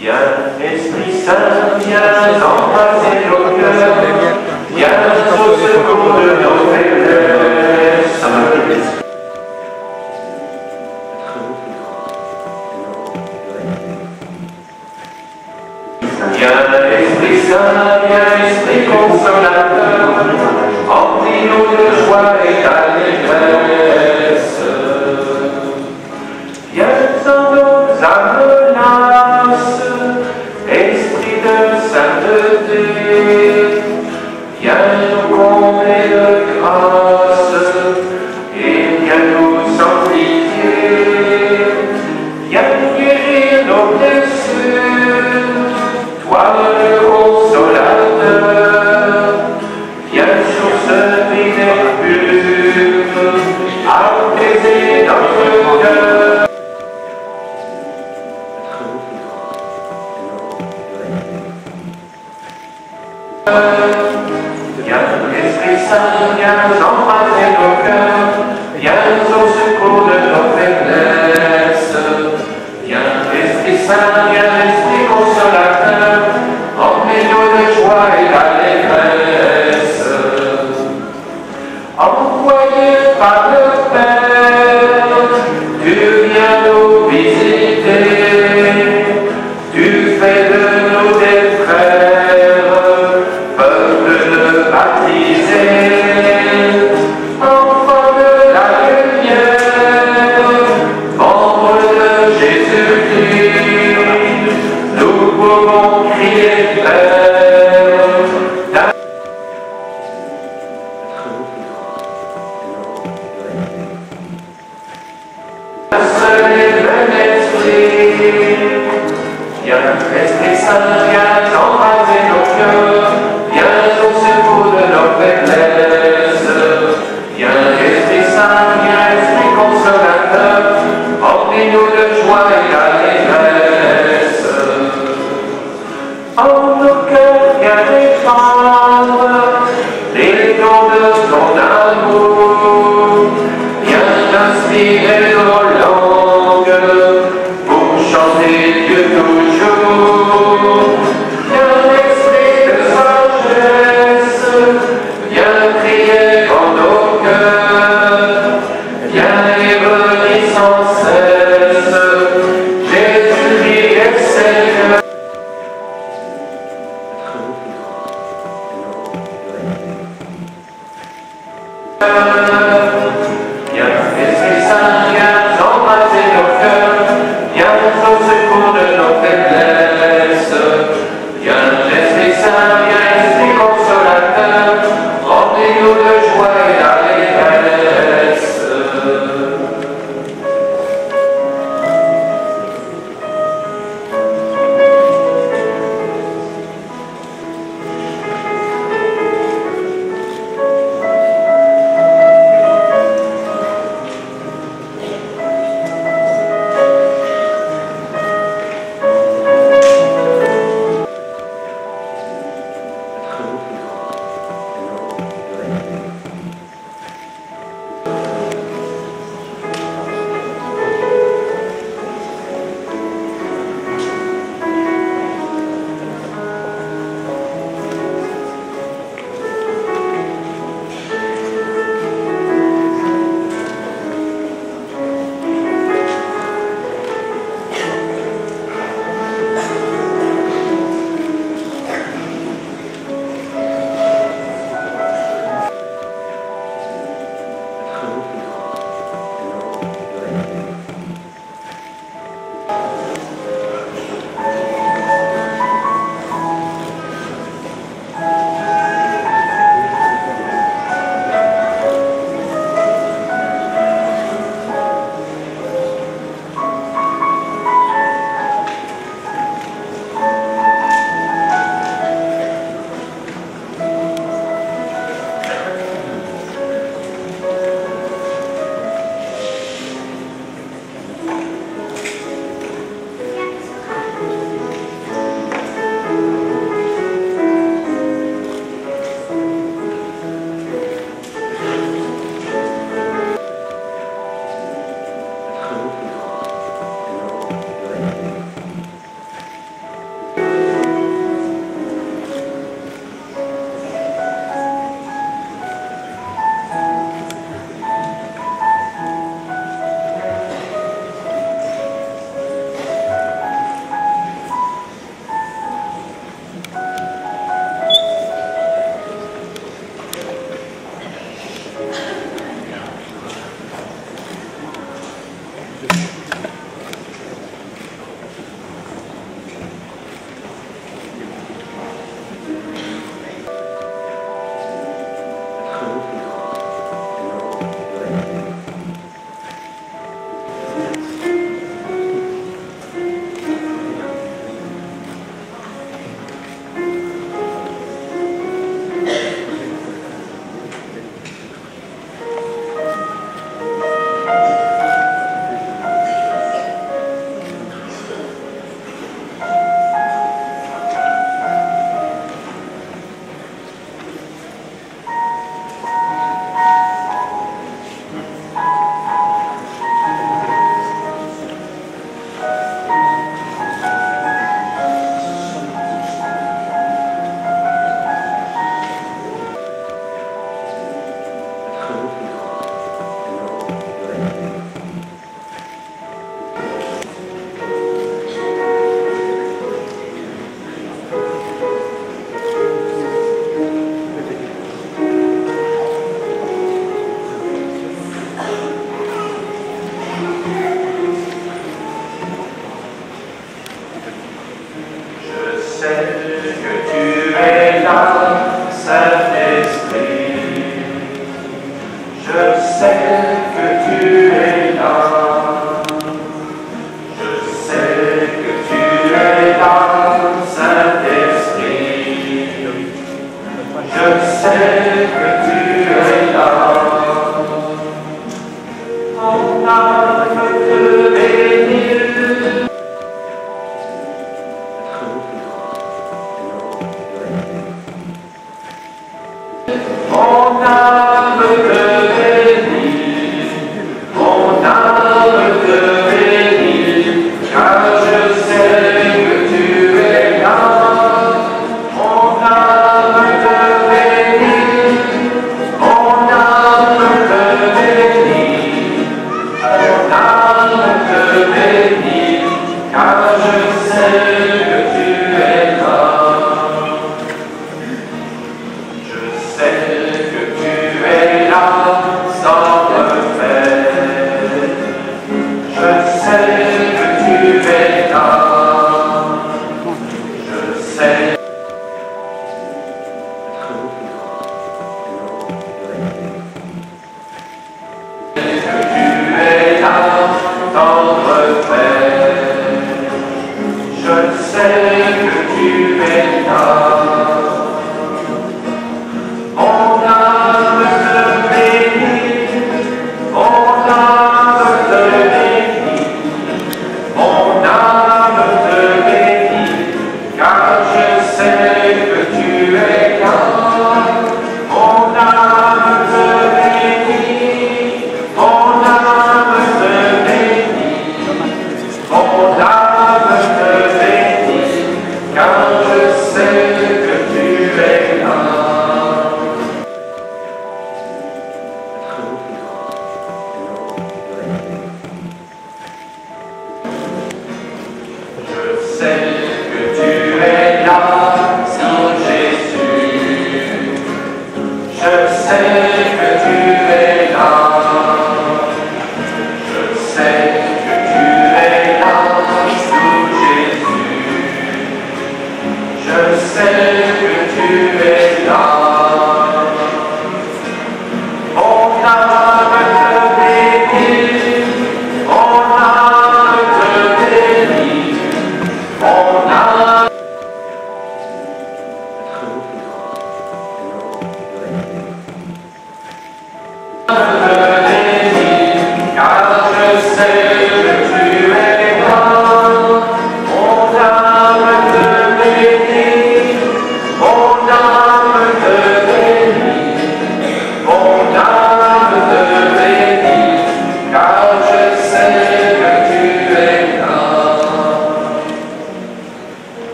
Viens, Esprit Saint, viens embraser nos cœurs, viens au secours de nos faiblesses. Viens, Esprit Saint, viens, Esprit consolateur, remplis-nous de joie et d'allégresse. Viens en nos âmes lasses, Esprit de sainteté, viens nous combler de grâce et viens nous sanctifier, viens guérir nos blessures, toi le consolateur, viens source vie pure, apaiser notre cœur. Viens, Esprit Saint, viens embraser nos cœurs, viens au secours de nos faiblesses. Viens, Esprit Saint, viens, Esprit consolateur, remplis-nous de joie et d'allégresse. Envoyé par le Père, tu viens nous visiter, tu fais de nous des frères, peuple baptisé, enfant de la lumière, membre de Jésus-Christ,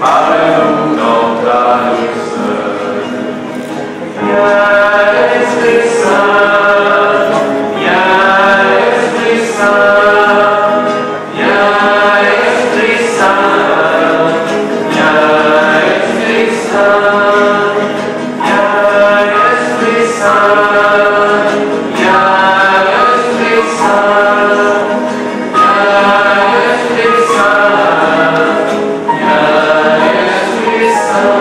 parle-nous dans ta douceur. Viens, Esprit Saint, viens, Esprit Saint, viens, Esprit Saint, viens, Esprit Saint, viens, Esprit Saint, viens, Esprit Saint, viens, Esprit Saint, viens, Esprit Saint.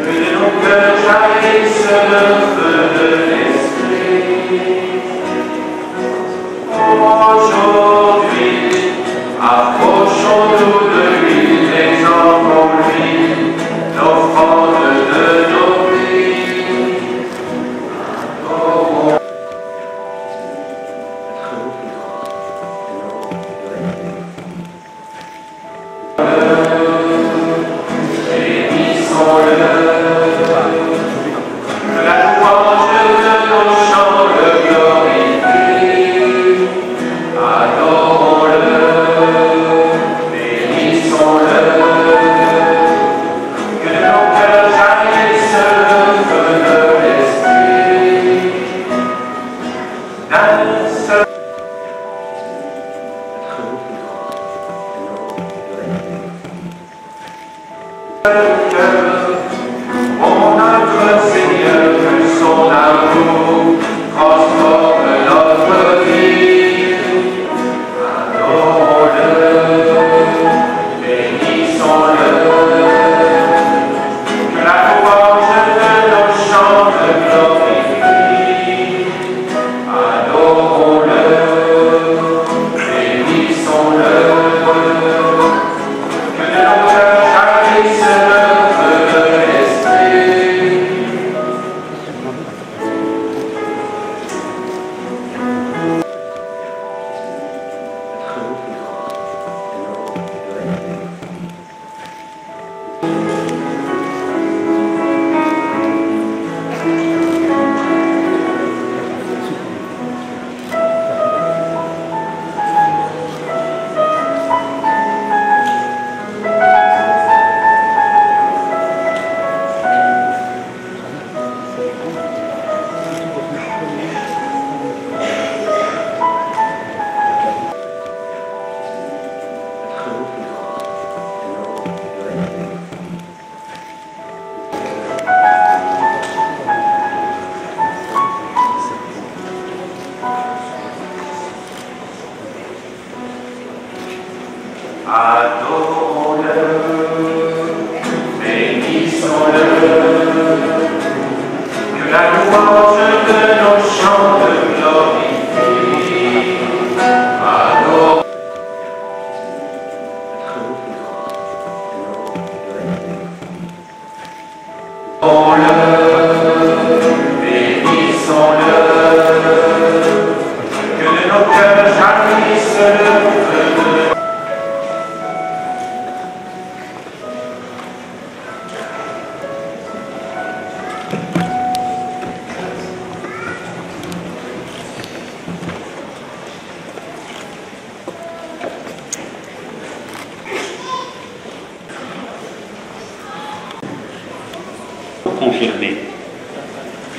Que de nos cœurs jaillisse le feu de l'esprit. la louange de nos chants de glorifie. Alors, bénissons-le, que de nos cœurs jaillisse le feu de confirmé.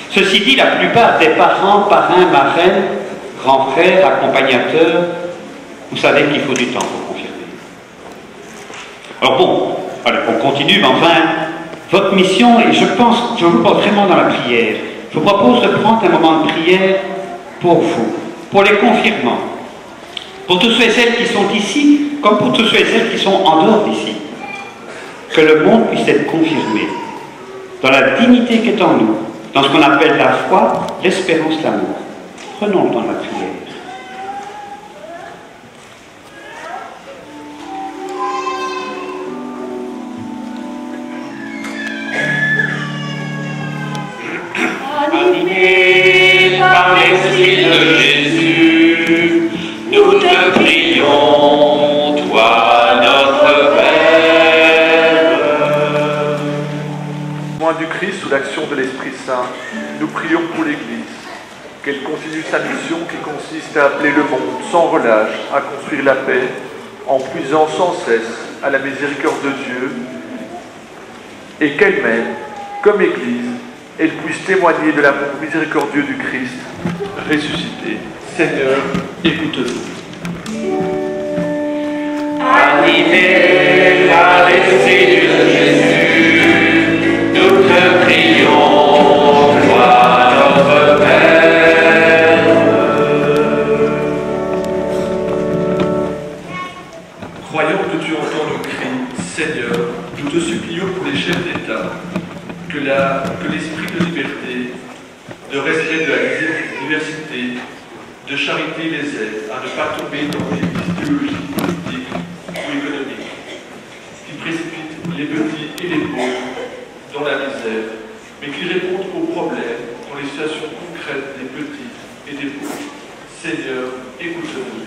Ceci dit, la plupart des parents, parrains, marraines, grands frères, accompagnateurs, vous savez qu'il faut du temps pour confirmer. Alors bon, allez, on continue, mais enfin, votre mission, et je vous porte vraiment dans la prière. Je vous propose de prendre un moment de prière pour vous, pour les confirmants, pour tous ceux et celles qui sont ici, comme pour tous ceux et celles qui sont en dehors d'ici. Que le monde puisse être confirmé dans la dignité qui est en nous, dans ce qu'on appelle la foi, l'espérance, l'amour. Prenons le temps de la prière. Animés par l'Esprit de Jésus, nous te prions, toi notre Père. Témoin du Christ sous l'action de l'Esprit Saint, nous prions pour l'Église, qu'elle continue sa mission qui consiste à appeler le monde sans relâche à construire la paix, en puisant sans cesse à la miséricorde de Dieu, et qu'elle-même, comme Église, elle puisse témoigner de l'amour miséricordieux du Christ ressuscité. Seigneur, écoute-nous. Animés par l'Esprit de Jésus, nous te prions, toi notre Père. Croyant que tu entends nos cris, Seigneur, nous te supplions pour les chefs d'État, que l'esprit de liberté, de respect de la diversité, de charité les aide à ne pas tomber dans des idéologies politiques ou économiques qui précipitent les petits et les pauvres dans la misère, mais qui répondent aux problèmes dans les situations concrètes des petits et des pauvres. Seigneur, écoute-nous.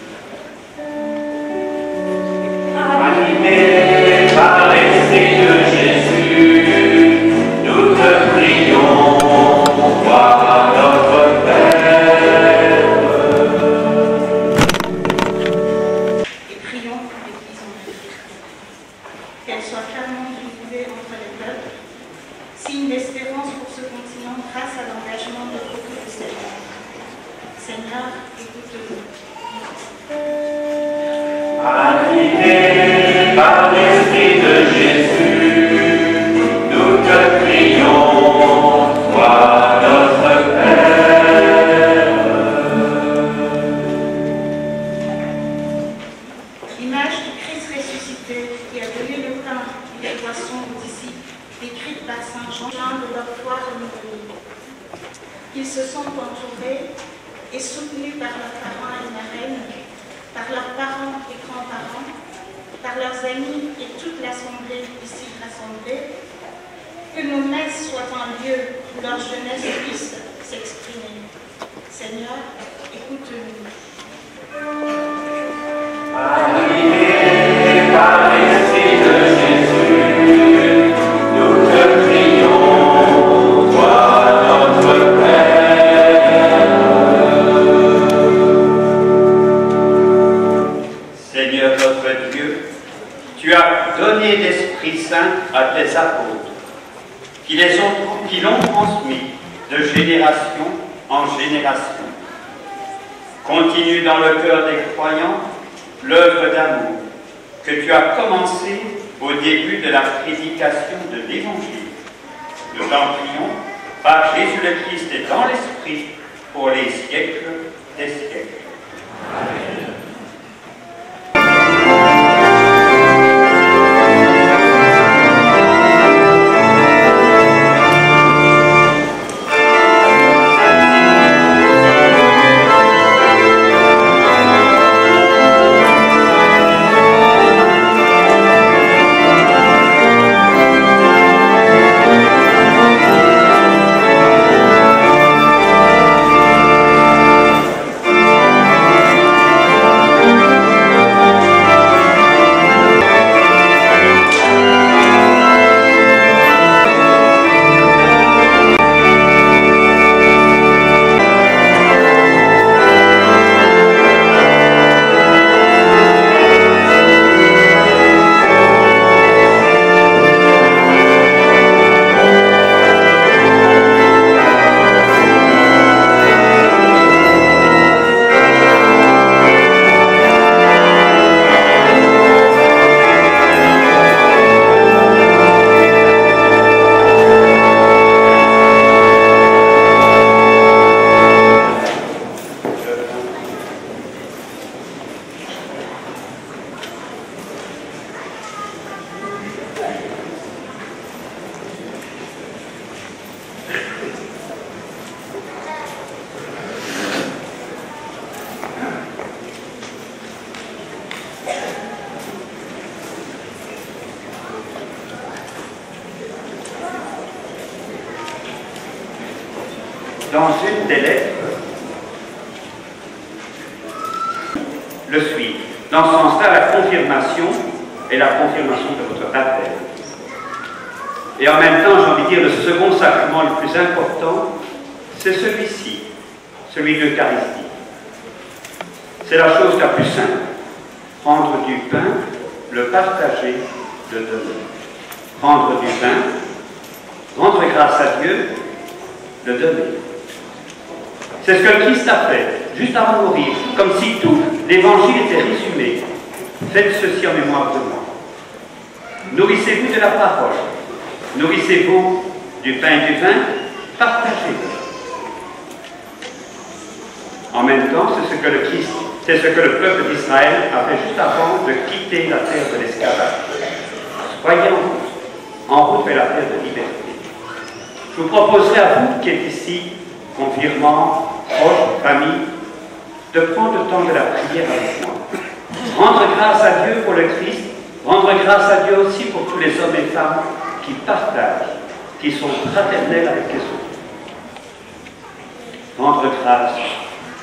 Animés par l'Esprit de Jésus, nous te prions, toi notre Père. Et prions pour l'Église en Afrique, qu'elle soit clairement cultivée entre les peuples, signe d'espérance pour ce continent grâce à l'engagement de beaucoup de Seigneur. Seigneur, écoute-nous. Animés par l'Esprit de Jésus, nous te prions, toi notre Père. L'image du Christ ressuscité qui a donné le pain et les poissons aux disciples, décrite par Saint Jean de leur foi renouvelée. Ils se sont entourés et soutenus par leurs parents et marraines, par leurs parents et grands-parents, par leurs amis et toute l'assemblée ici rassemblée, que nos messes soient un lieu où leur jeunesse puisse s'exprimer. Seigneur, écoute-nous. Animés par l'Esprit de Jésus, nous te prions, toi notre Père. Seigneur notre Dieu, tu as donné l'Esprit Saint à tes apôtres, qui l'ont transmis de génération en génération. Continue dans le cœur des croyants l'œuvre d'amour que tu as commencée au début de la prédication de l'Évangile. Nous t'en prions par Jésus le Christ et dans l'Esprit pour les siècles des siècles. Amen. dans une des lettres le suit. Dans ce sens-là, la confirmation est la confirmation de votre baptême. Et en même temps, j'ai envie de dire, le second sacrement le plus important, c'est celui-ci, celui de l'Eucharistie. C'est la chose la plus simple. Prendre du pain, le partager, le donner. Prendre du pain, rendre grâce à Dieu, le donner. C'est ce que le Christ a fait, juste avant de mourir, comme si tout l'évangile était résumé. Faites ceci en mémoire de moi. Nourrissez-vous de la parole. Nourrissez-vous du pain et du vin, partagez-le. En même temps, c'est ce que le Christ, c'est ce que le peuple d'Israël a fait juste avant de quitter la terre de l'esclavage. Soyez en route vers la terre de liberté. Je vous proposerai à vous qui êtes ici, confirmants, proches, famille, de prendre le temps de la prière avec moi. Rendre grâce à Dieu pour le Christ, rendre grâce à Dieu aussi pour tous les hommes et femmes qui partagent, qui sont fraternels avec les autres. Rendre grâce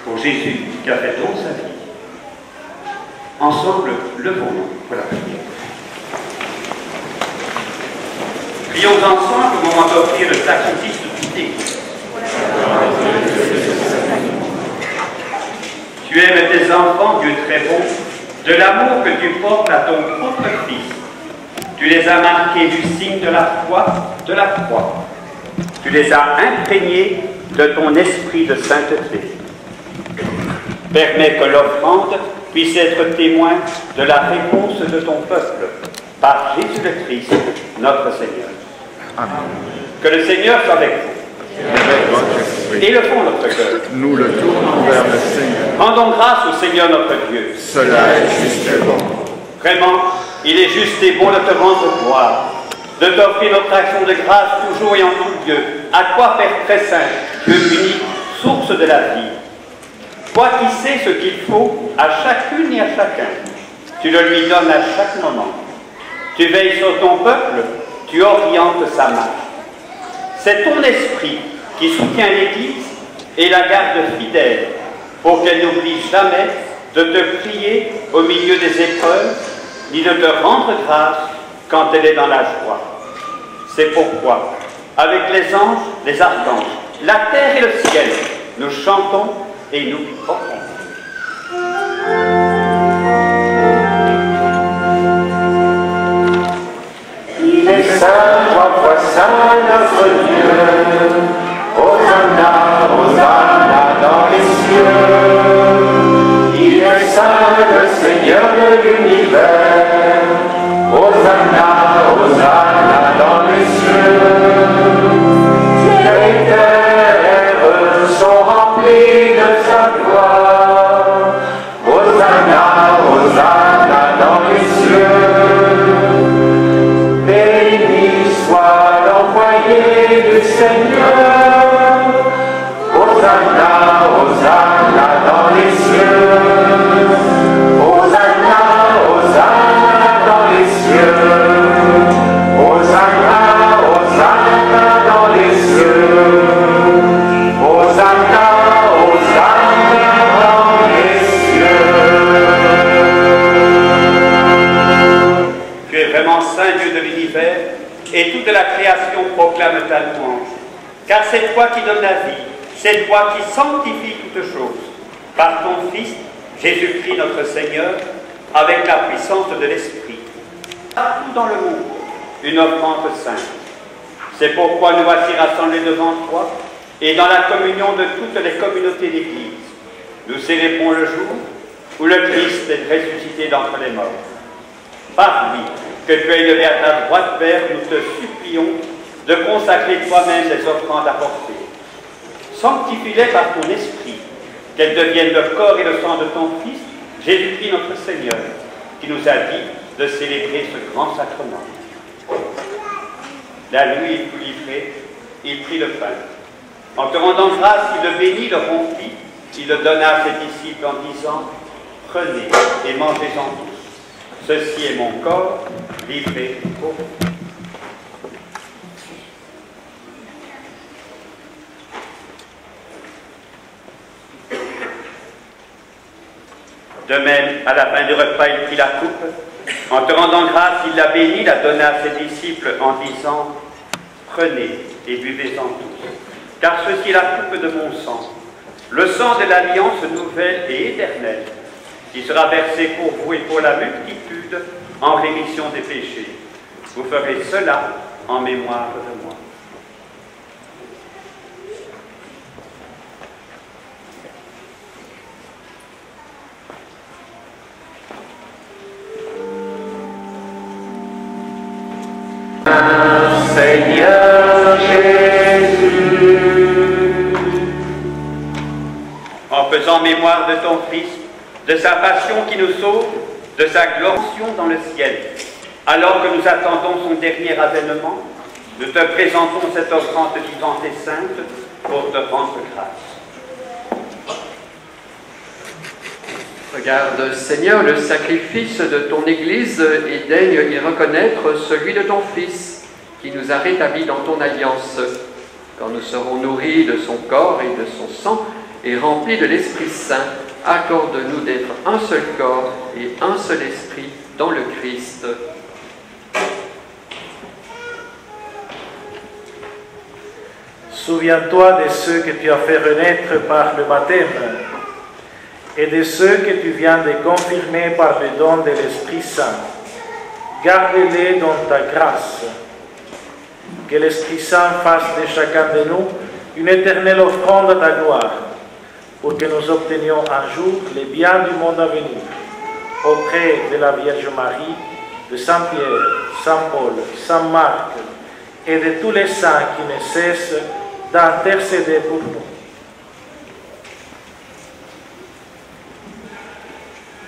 pour Jésus qui a fait don sa vie. Ensemble, levons-nous pour la prière. Prions ensemble au moment d'offrir le sacrifice de toute l'Église. Tu aimes tes enfants, Dieu très bon, de l'amour que tu portes à ton propre Fils. Tu les as marqués du signe de la foi, de la croix. Tu les as imprégnés de ton esprit de sainteté. Permets que l'offrande puisse être témoin de la réponse de ton peuple, par Jésus le Christ, notre Seigneur. Amen. Que le Seigneur soit avec vous. Et levons notre cœur. Nous le tournons vers le Seigneur. Rendons grâce au Seigneur notre Dieu. Cela est juste et bon. Vraiment, il est juste et bon de te rendre gloire, de t'offrir notre action de grâce toujours et en tout lieu. À toi, Père très saint, Dieu unique, source de la vie. Toi qui sais ce qu'il faut à chacune et à chacun, tu le lui donnes à chaque moment. Tu veilles sur ton peuple, tu orientes sa marche. C'est ton esprit qui soutient l'Église et la garde fidèle pour qu'elle n'oublie jamais de te prier au milieu des épreuves, ni de te rendre grâce quand elle est dans la joie. C'est pourquoi, avec les anges, les archanges, la terre et le ciel, nous chantons et nous offrons. Il est saint, trois fois saint, notre Dieu. Hosanna, Hosanna dans les cieux. Il est saint, le Seigneur de l'univers. Hosanna, Hosanna dans les cieux. Ciel et terre sont remplis de sa gloire. Hosanna, Hosanna dans les cieux. Béni soit l'envoyé du Seigneur. Hosanna, Hosanna dans les cieux. Hosanna, Hosanna dans les cieux. Hosanna, Hosanna dans les cieux. Hosanna, Hosanna dans les cieux. Tu es vraiment saint Dieu de l'univers, et toute la création proclame ta louange. Car c'est toi qui donnes la vie, c'est toi qui sanctifies toutes choses. Par ton Fils, Jésus-Christ notre Seigneur, avec la puissance de l'Esprit. Partout dans le monde, une offrande sainte. C'est pourquoi nous voici rassemblés devant toi, et dans la communion de toutes les communautés d'Église, nous célébrons le jour où le Christ est ressuscité d'entre les morts. Par lui, que tu es élevé à ta droite, Père, nous te supplions de consacrer toi-même les offrandes apportées. Sanctifie-les par ton esprit, qu'elles deviennent le corps et le sang de ton Fils, Jésus-Christ notre Seigneur, qui nous a dit de célébrer ce grand sacrement. La nuit, il fut livré, il prit le pain. En te rendant grâce, il le bénit, le rompit, il le donna à ses disciples en disant « Prenez et mangez-en tous. Ceci est mon corps, livré pour vous. » De même, à la fin du repas, il prit la coupe. En te rendant grâce, il la bénit, la donna à ses disciples en disant « Prenez et buvez-en tous, car ceci est la coupe de mon sang, le sang de l'alliance nouvelle et éternelle, qui sera versé pour vous et pour la multitude en rémission des péchés. Vous ferez cela en mémoire de moi. » Seigneur Jésus. En faisant mémoire de ton Fils, de sa passion qui nous sauve, de sa gloire dans le ciel, alors que nous attendons son dernier avènement, nous te présentons cette offrande vivante et sainte pour te rendre grâce. Regarde, Seigneur, le sacrifice de ton Église et daigne y reconnaître celui de ton Fils, qui nous a rétablis dans ton alliance. Quand nous serons nourris de son corps et de son sang et remplis de l'Esprit Saint, accorde-nous d'être un seul corps et un seul esprit dans le Christ. Souviens-toi de ceux que tu as fait renaître par le baptême et de ceux que tu viens de confirmer par le don de l'Esprit Saint. Garde-les dans ta grâce. Que l'Esprit Saint fasse de chacun de nous une éternelle offrande à ta gloire, pour que nous obtenions un jour les biens du monde à venir, auprès de la Vierge Marie, de Saint Pierre, Saint Paul, Saint Marc, et de tous les saints qui ne cessent d'intercéder pour nous.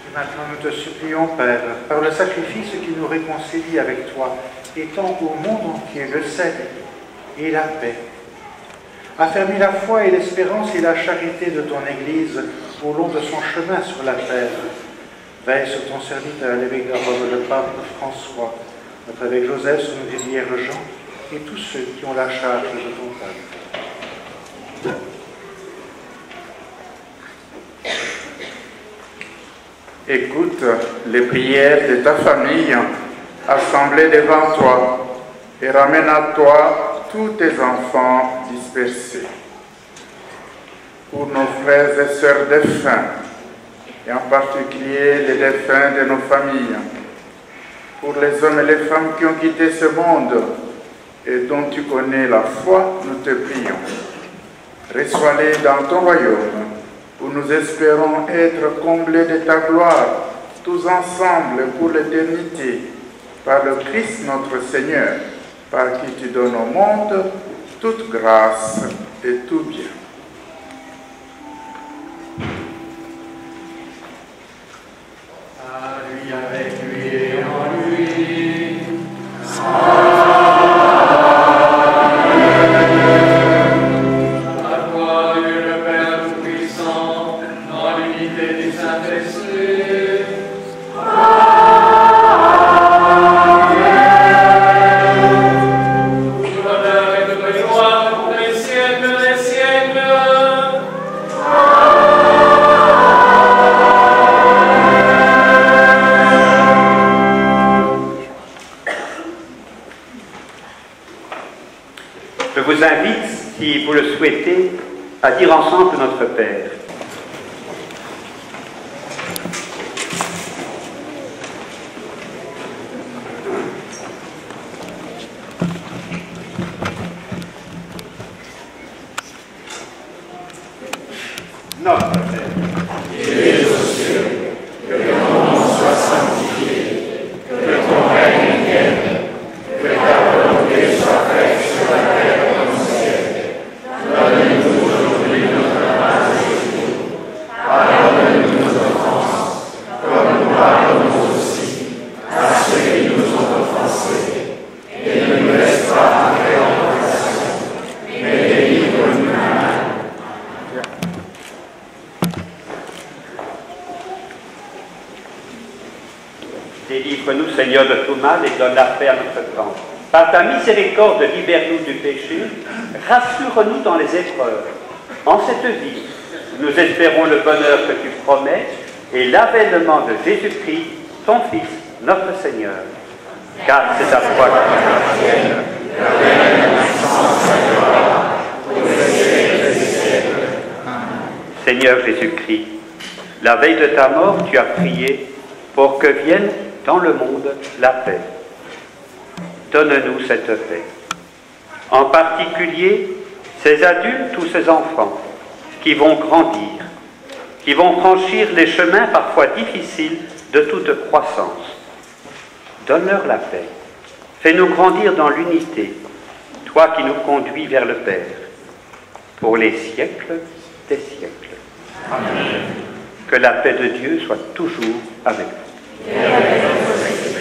Et maintenant nous te supplions, Père, par le sacrifice qui nous réconcilie avec toi, étends au monde entier le salut et la paix. Affermis la foi et l'espérance et la charité de ton Église au long de son chemin sur la terre. Veille sur ton serviteur, l'évêque de Rome, le pape François, notre évêque Joseph, son vieillère Jean, et tous ceux qui ont la charge de ton peuple. Écoute les prières de ta famille assemblés devant toi et ramène à toi tous tes enfants dispersés. Pour nos frères et sœurs défunts, et en particulier les défunts de nos familles, pour les hommes et les femmes qui ont quitté ce monde et dont tu connais la foi, nous te prions. Reçois-les dans ton royaume, où nous espérons être comblés de ta gloire, tous ensemble pour l'éternité, par le Christ notre Seigneur, par qui tu donnes au monde toute grâce et tout bien. À lui, avec lui et en lui. À toi, Dieu le Père Tout-Puissant, dans l'unité du Saint-Esprit. Je vous invite, si vous le souhaitez, à dire ensemble notre Père. Notre Père. Qui es aux cieux, que ton nom soit sanctifié, que ton règne vienne, que ta volonté soit faite sur la terre comme au ciel. Donne-nous aujourd'hui notre pain de ce jour. Pardonne-nous nos offenses, comme nous pardonnons aussi à ceux qui nous ont offensés. Et ne nous laisse pas entrer en tentation, mais délivre-nous du mal. Délivre-nous, Seigneur, de tout mal et donne la paix à notre temps. Par ta miséricorde, libère-nous du péché, rassure-nous dans les épreuves. En cette vie, nous espérons le bonheur que tu promets, et l'avènement de Jésus-Christ, ton Fils, notre Seigneur. Car c'est à toi Seigneur Jésus-Christ, la veille de ta mort, tu as prié pour que vienne dans le monde la paix. Donne-nous cette paix. En particulier, ces adultes ou ces enfants qui vont grandir, qui vont franchir les chemins parfois difficiles de toute croissance. Donne-leur la paix. Fais-nous grandir dans l'unité, toi qui nous conduis vers le Père, pour les siècles des siècles. Amen. Que la paix de Dieu soit toujours avec vous. Et avec votre esprit.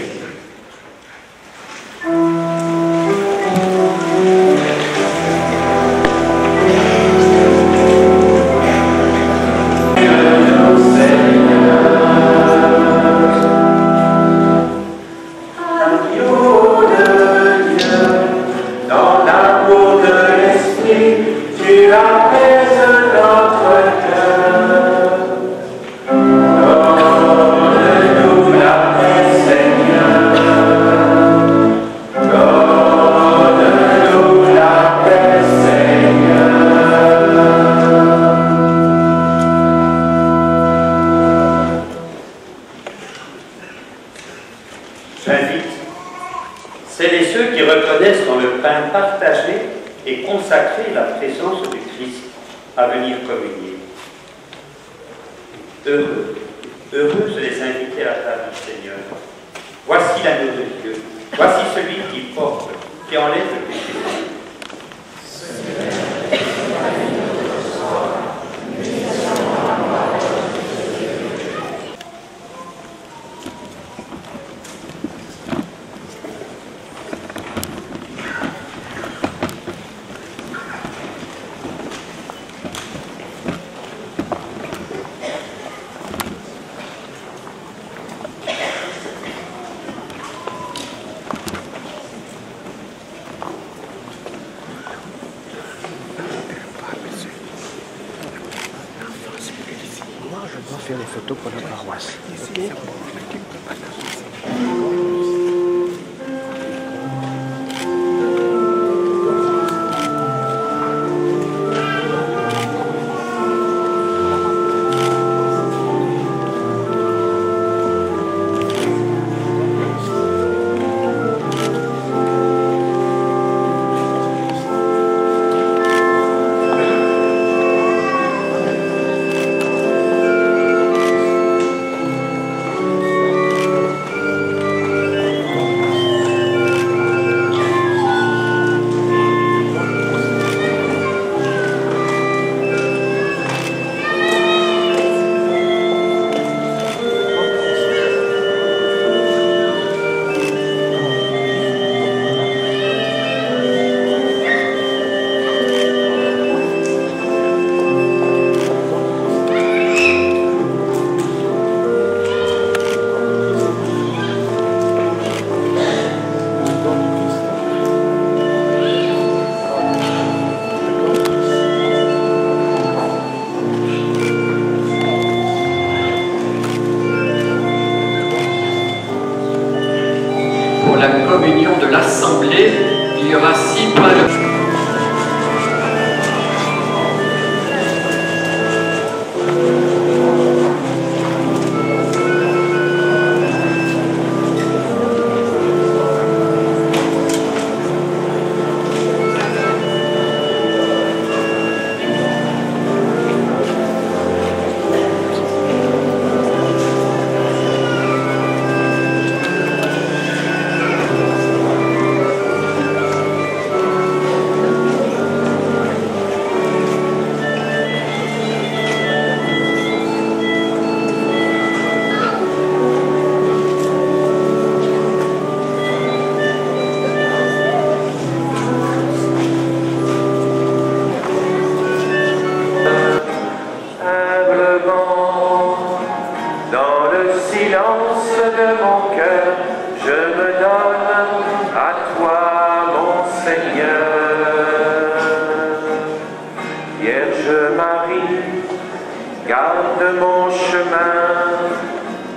Garde mon chemin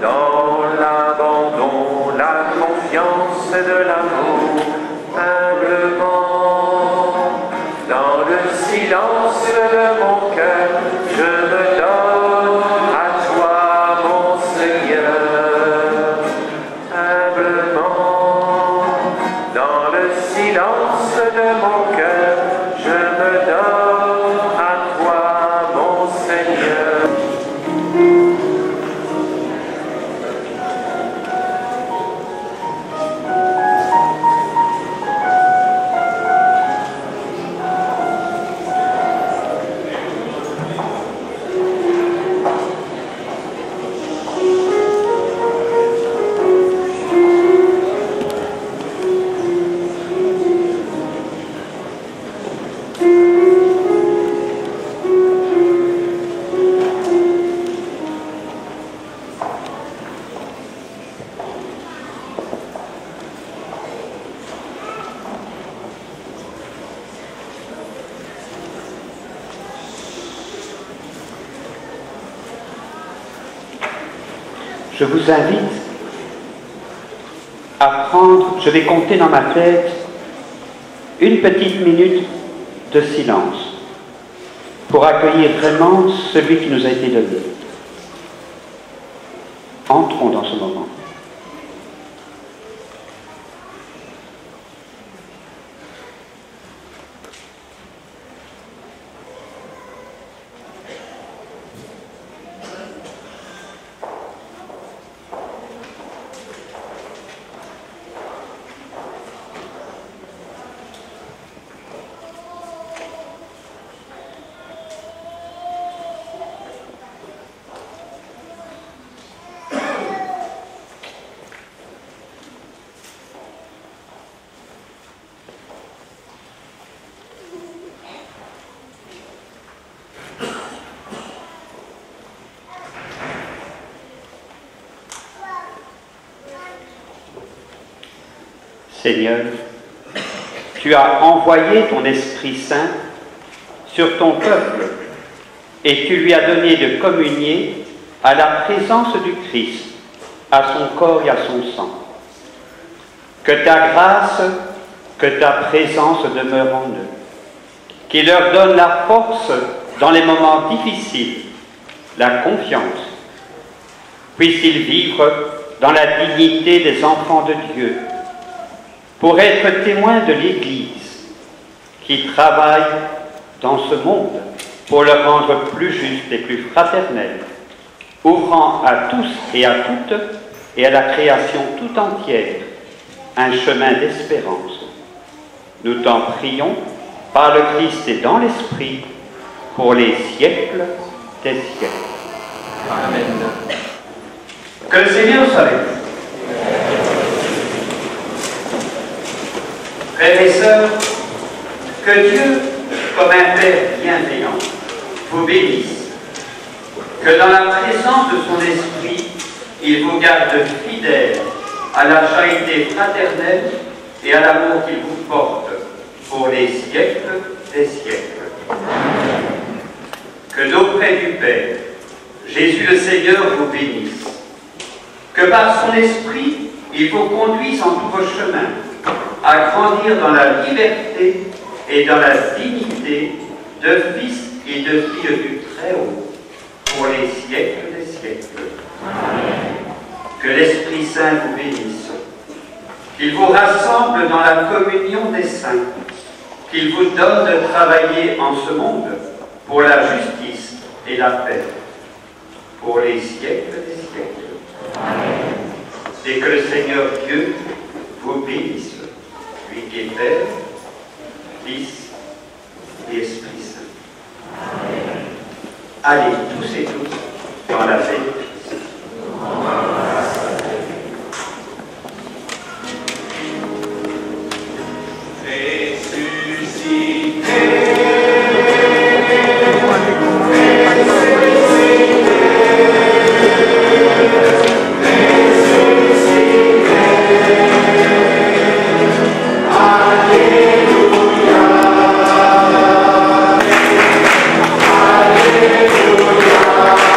dans l'abandon, la confiance et de l'amour, humblement. Dans le silence de mon cœur, je me donne à toi, mon Seigneur, humblement. Dans le silence de mon cœur, je me donne à toi, mon Seigneur. Je vous invite à prendre, je vais compter dans ma tête, une petite minute de silence pour accueillir vraiment celui qui nous a été donné. Entrons dans ce moment. Seigneur, tu as envoyé ton Esprit Saint sur ton peuple et tu lui as donné de communier à la présence du Christ, à son corps et à son sang. Que ta grâce, que ta présence demeure en eux, qui leur donne la force dans les moments difficiles, la confiance. Puissent-ils vivre dans la dignité des enfants de Dieu, pour être témoins de l'Église qui travaille dans ce monde pour le rendre plus juste et plus fraternel, ouvrant à tous et à toutes et à la création tout entière un chemin d'espérance. Nous t'en prions par le Christ et dans l'Esprit pour les siècles des siècles. Amen. Que le Seigneur soit avec vous. Frères et sœurs, que Dieu, comme un Père bienveillant, vous bénisse, que dans la présence de son Esprit, il vous garde fidèle à la charité fraternelle et à l'amour qu'il vous porte pour les siècles des siècles. Que d'auprès du Père, Jésus le Seigneur vous bénisse, que par son Esprit, il vous conduise en tous vos chemins, à grandir dans la liberté et dans la dignité de fils et de filles du Très-Haut, pour les siècles des siècles. Amen. Que l'Esprit Saint vous bénisse, qu'il vous rassemble dans la communion des saints, qu'il vous donne de travailler en ce monde pour la justice et la paix, pour les siècles des siècles. Amen. Et que le Seigneur Dieu vous bénisse, lui qui est Père, Fils et Esprit Saint. Amen. Allez, tous et toutes, dans la paix de Christ. Alléluia.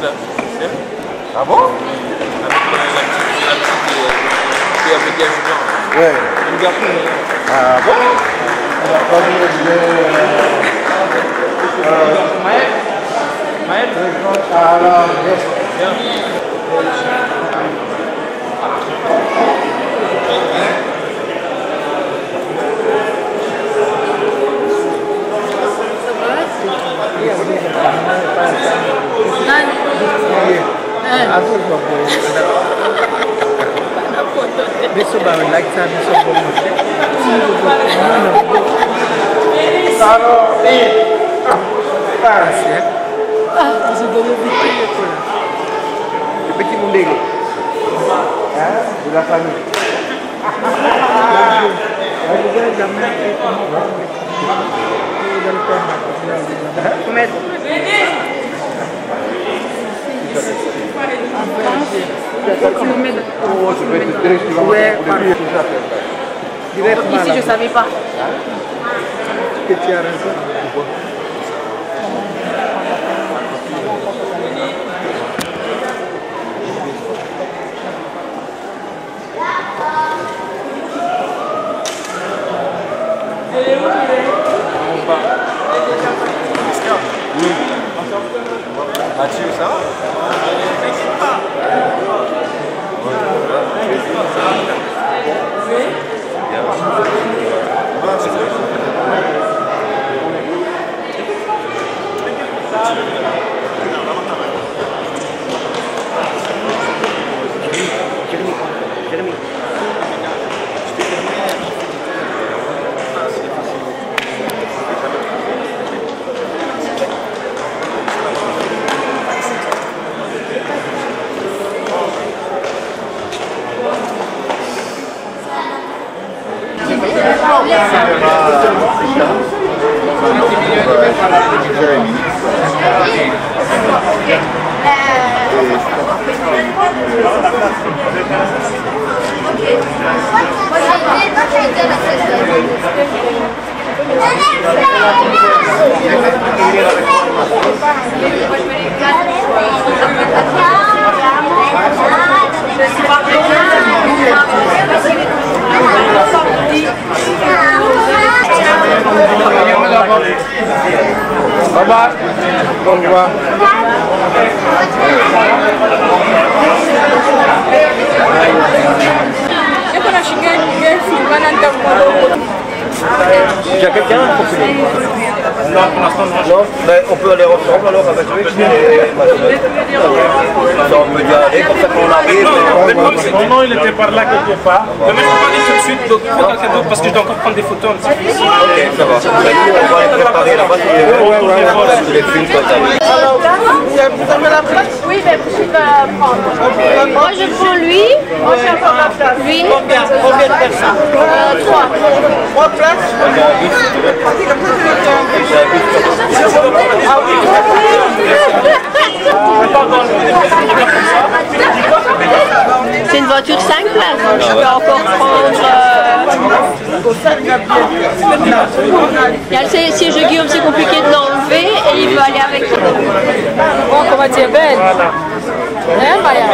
Ah bon? Ouais. Ah bon? Maël? Alors, Besok baru like saya besok promosi. Taruh di Paras ya. Masih boleh bikin itu. Bikin mundur. Ya, bila kami. Lagi dia jamnya itu. Dan Ahmed. Oh, tu peux être direct, tu vas Ici, je ne savais pas. Que tu as raison. Mathieu, ça va? Bye-bye. Au revoir. Il y a quelqu'un pour finir? Non, pour l'instant, non. Mais on peut aller ensemble alors avec lui. On peut y aller comme ça quand on arrive. Non, il était par là quelque part. Mais je ne peux pas aller tout de suite, donc il faut quelqu'un d'autre parce que je dois encore prendre des photos un petit peu ici. Ok, ça va. Mais nous, on va les préparer là-bas. Je les filme quand t'arrives. Alors, vous avez la place? Oui, mais qui va prendre? Moi, je prends lui. Lui. Combien de personnes? 3. 3 places? Ah oui. C'est une voiture 5 places. Je peux encore prendre. Il y a le siège de Guillaume, c'est compliqué de l'enlever et il veut aller avec. Bon, comment dire, belle. Hein, Maya?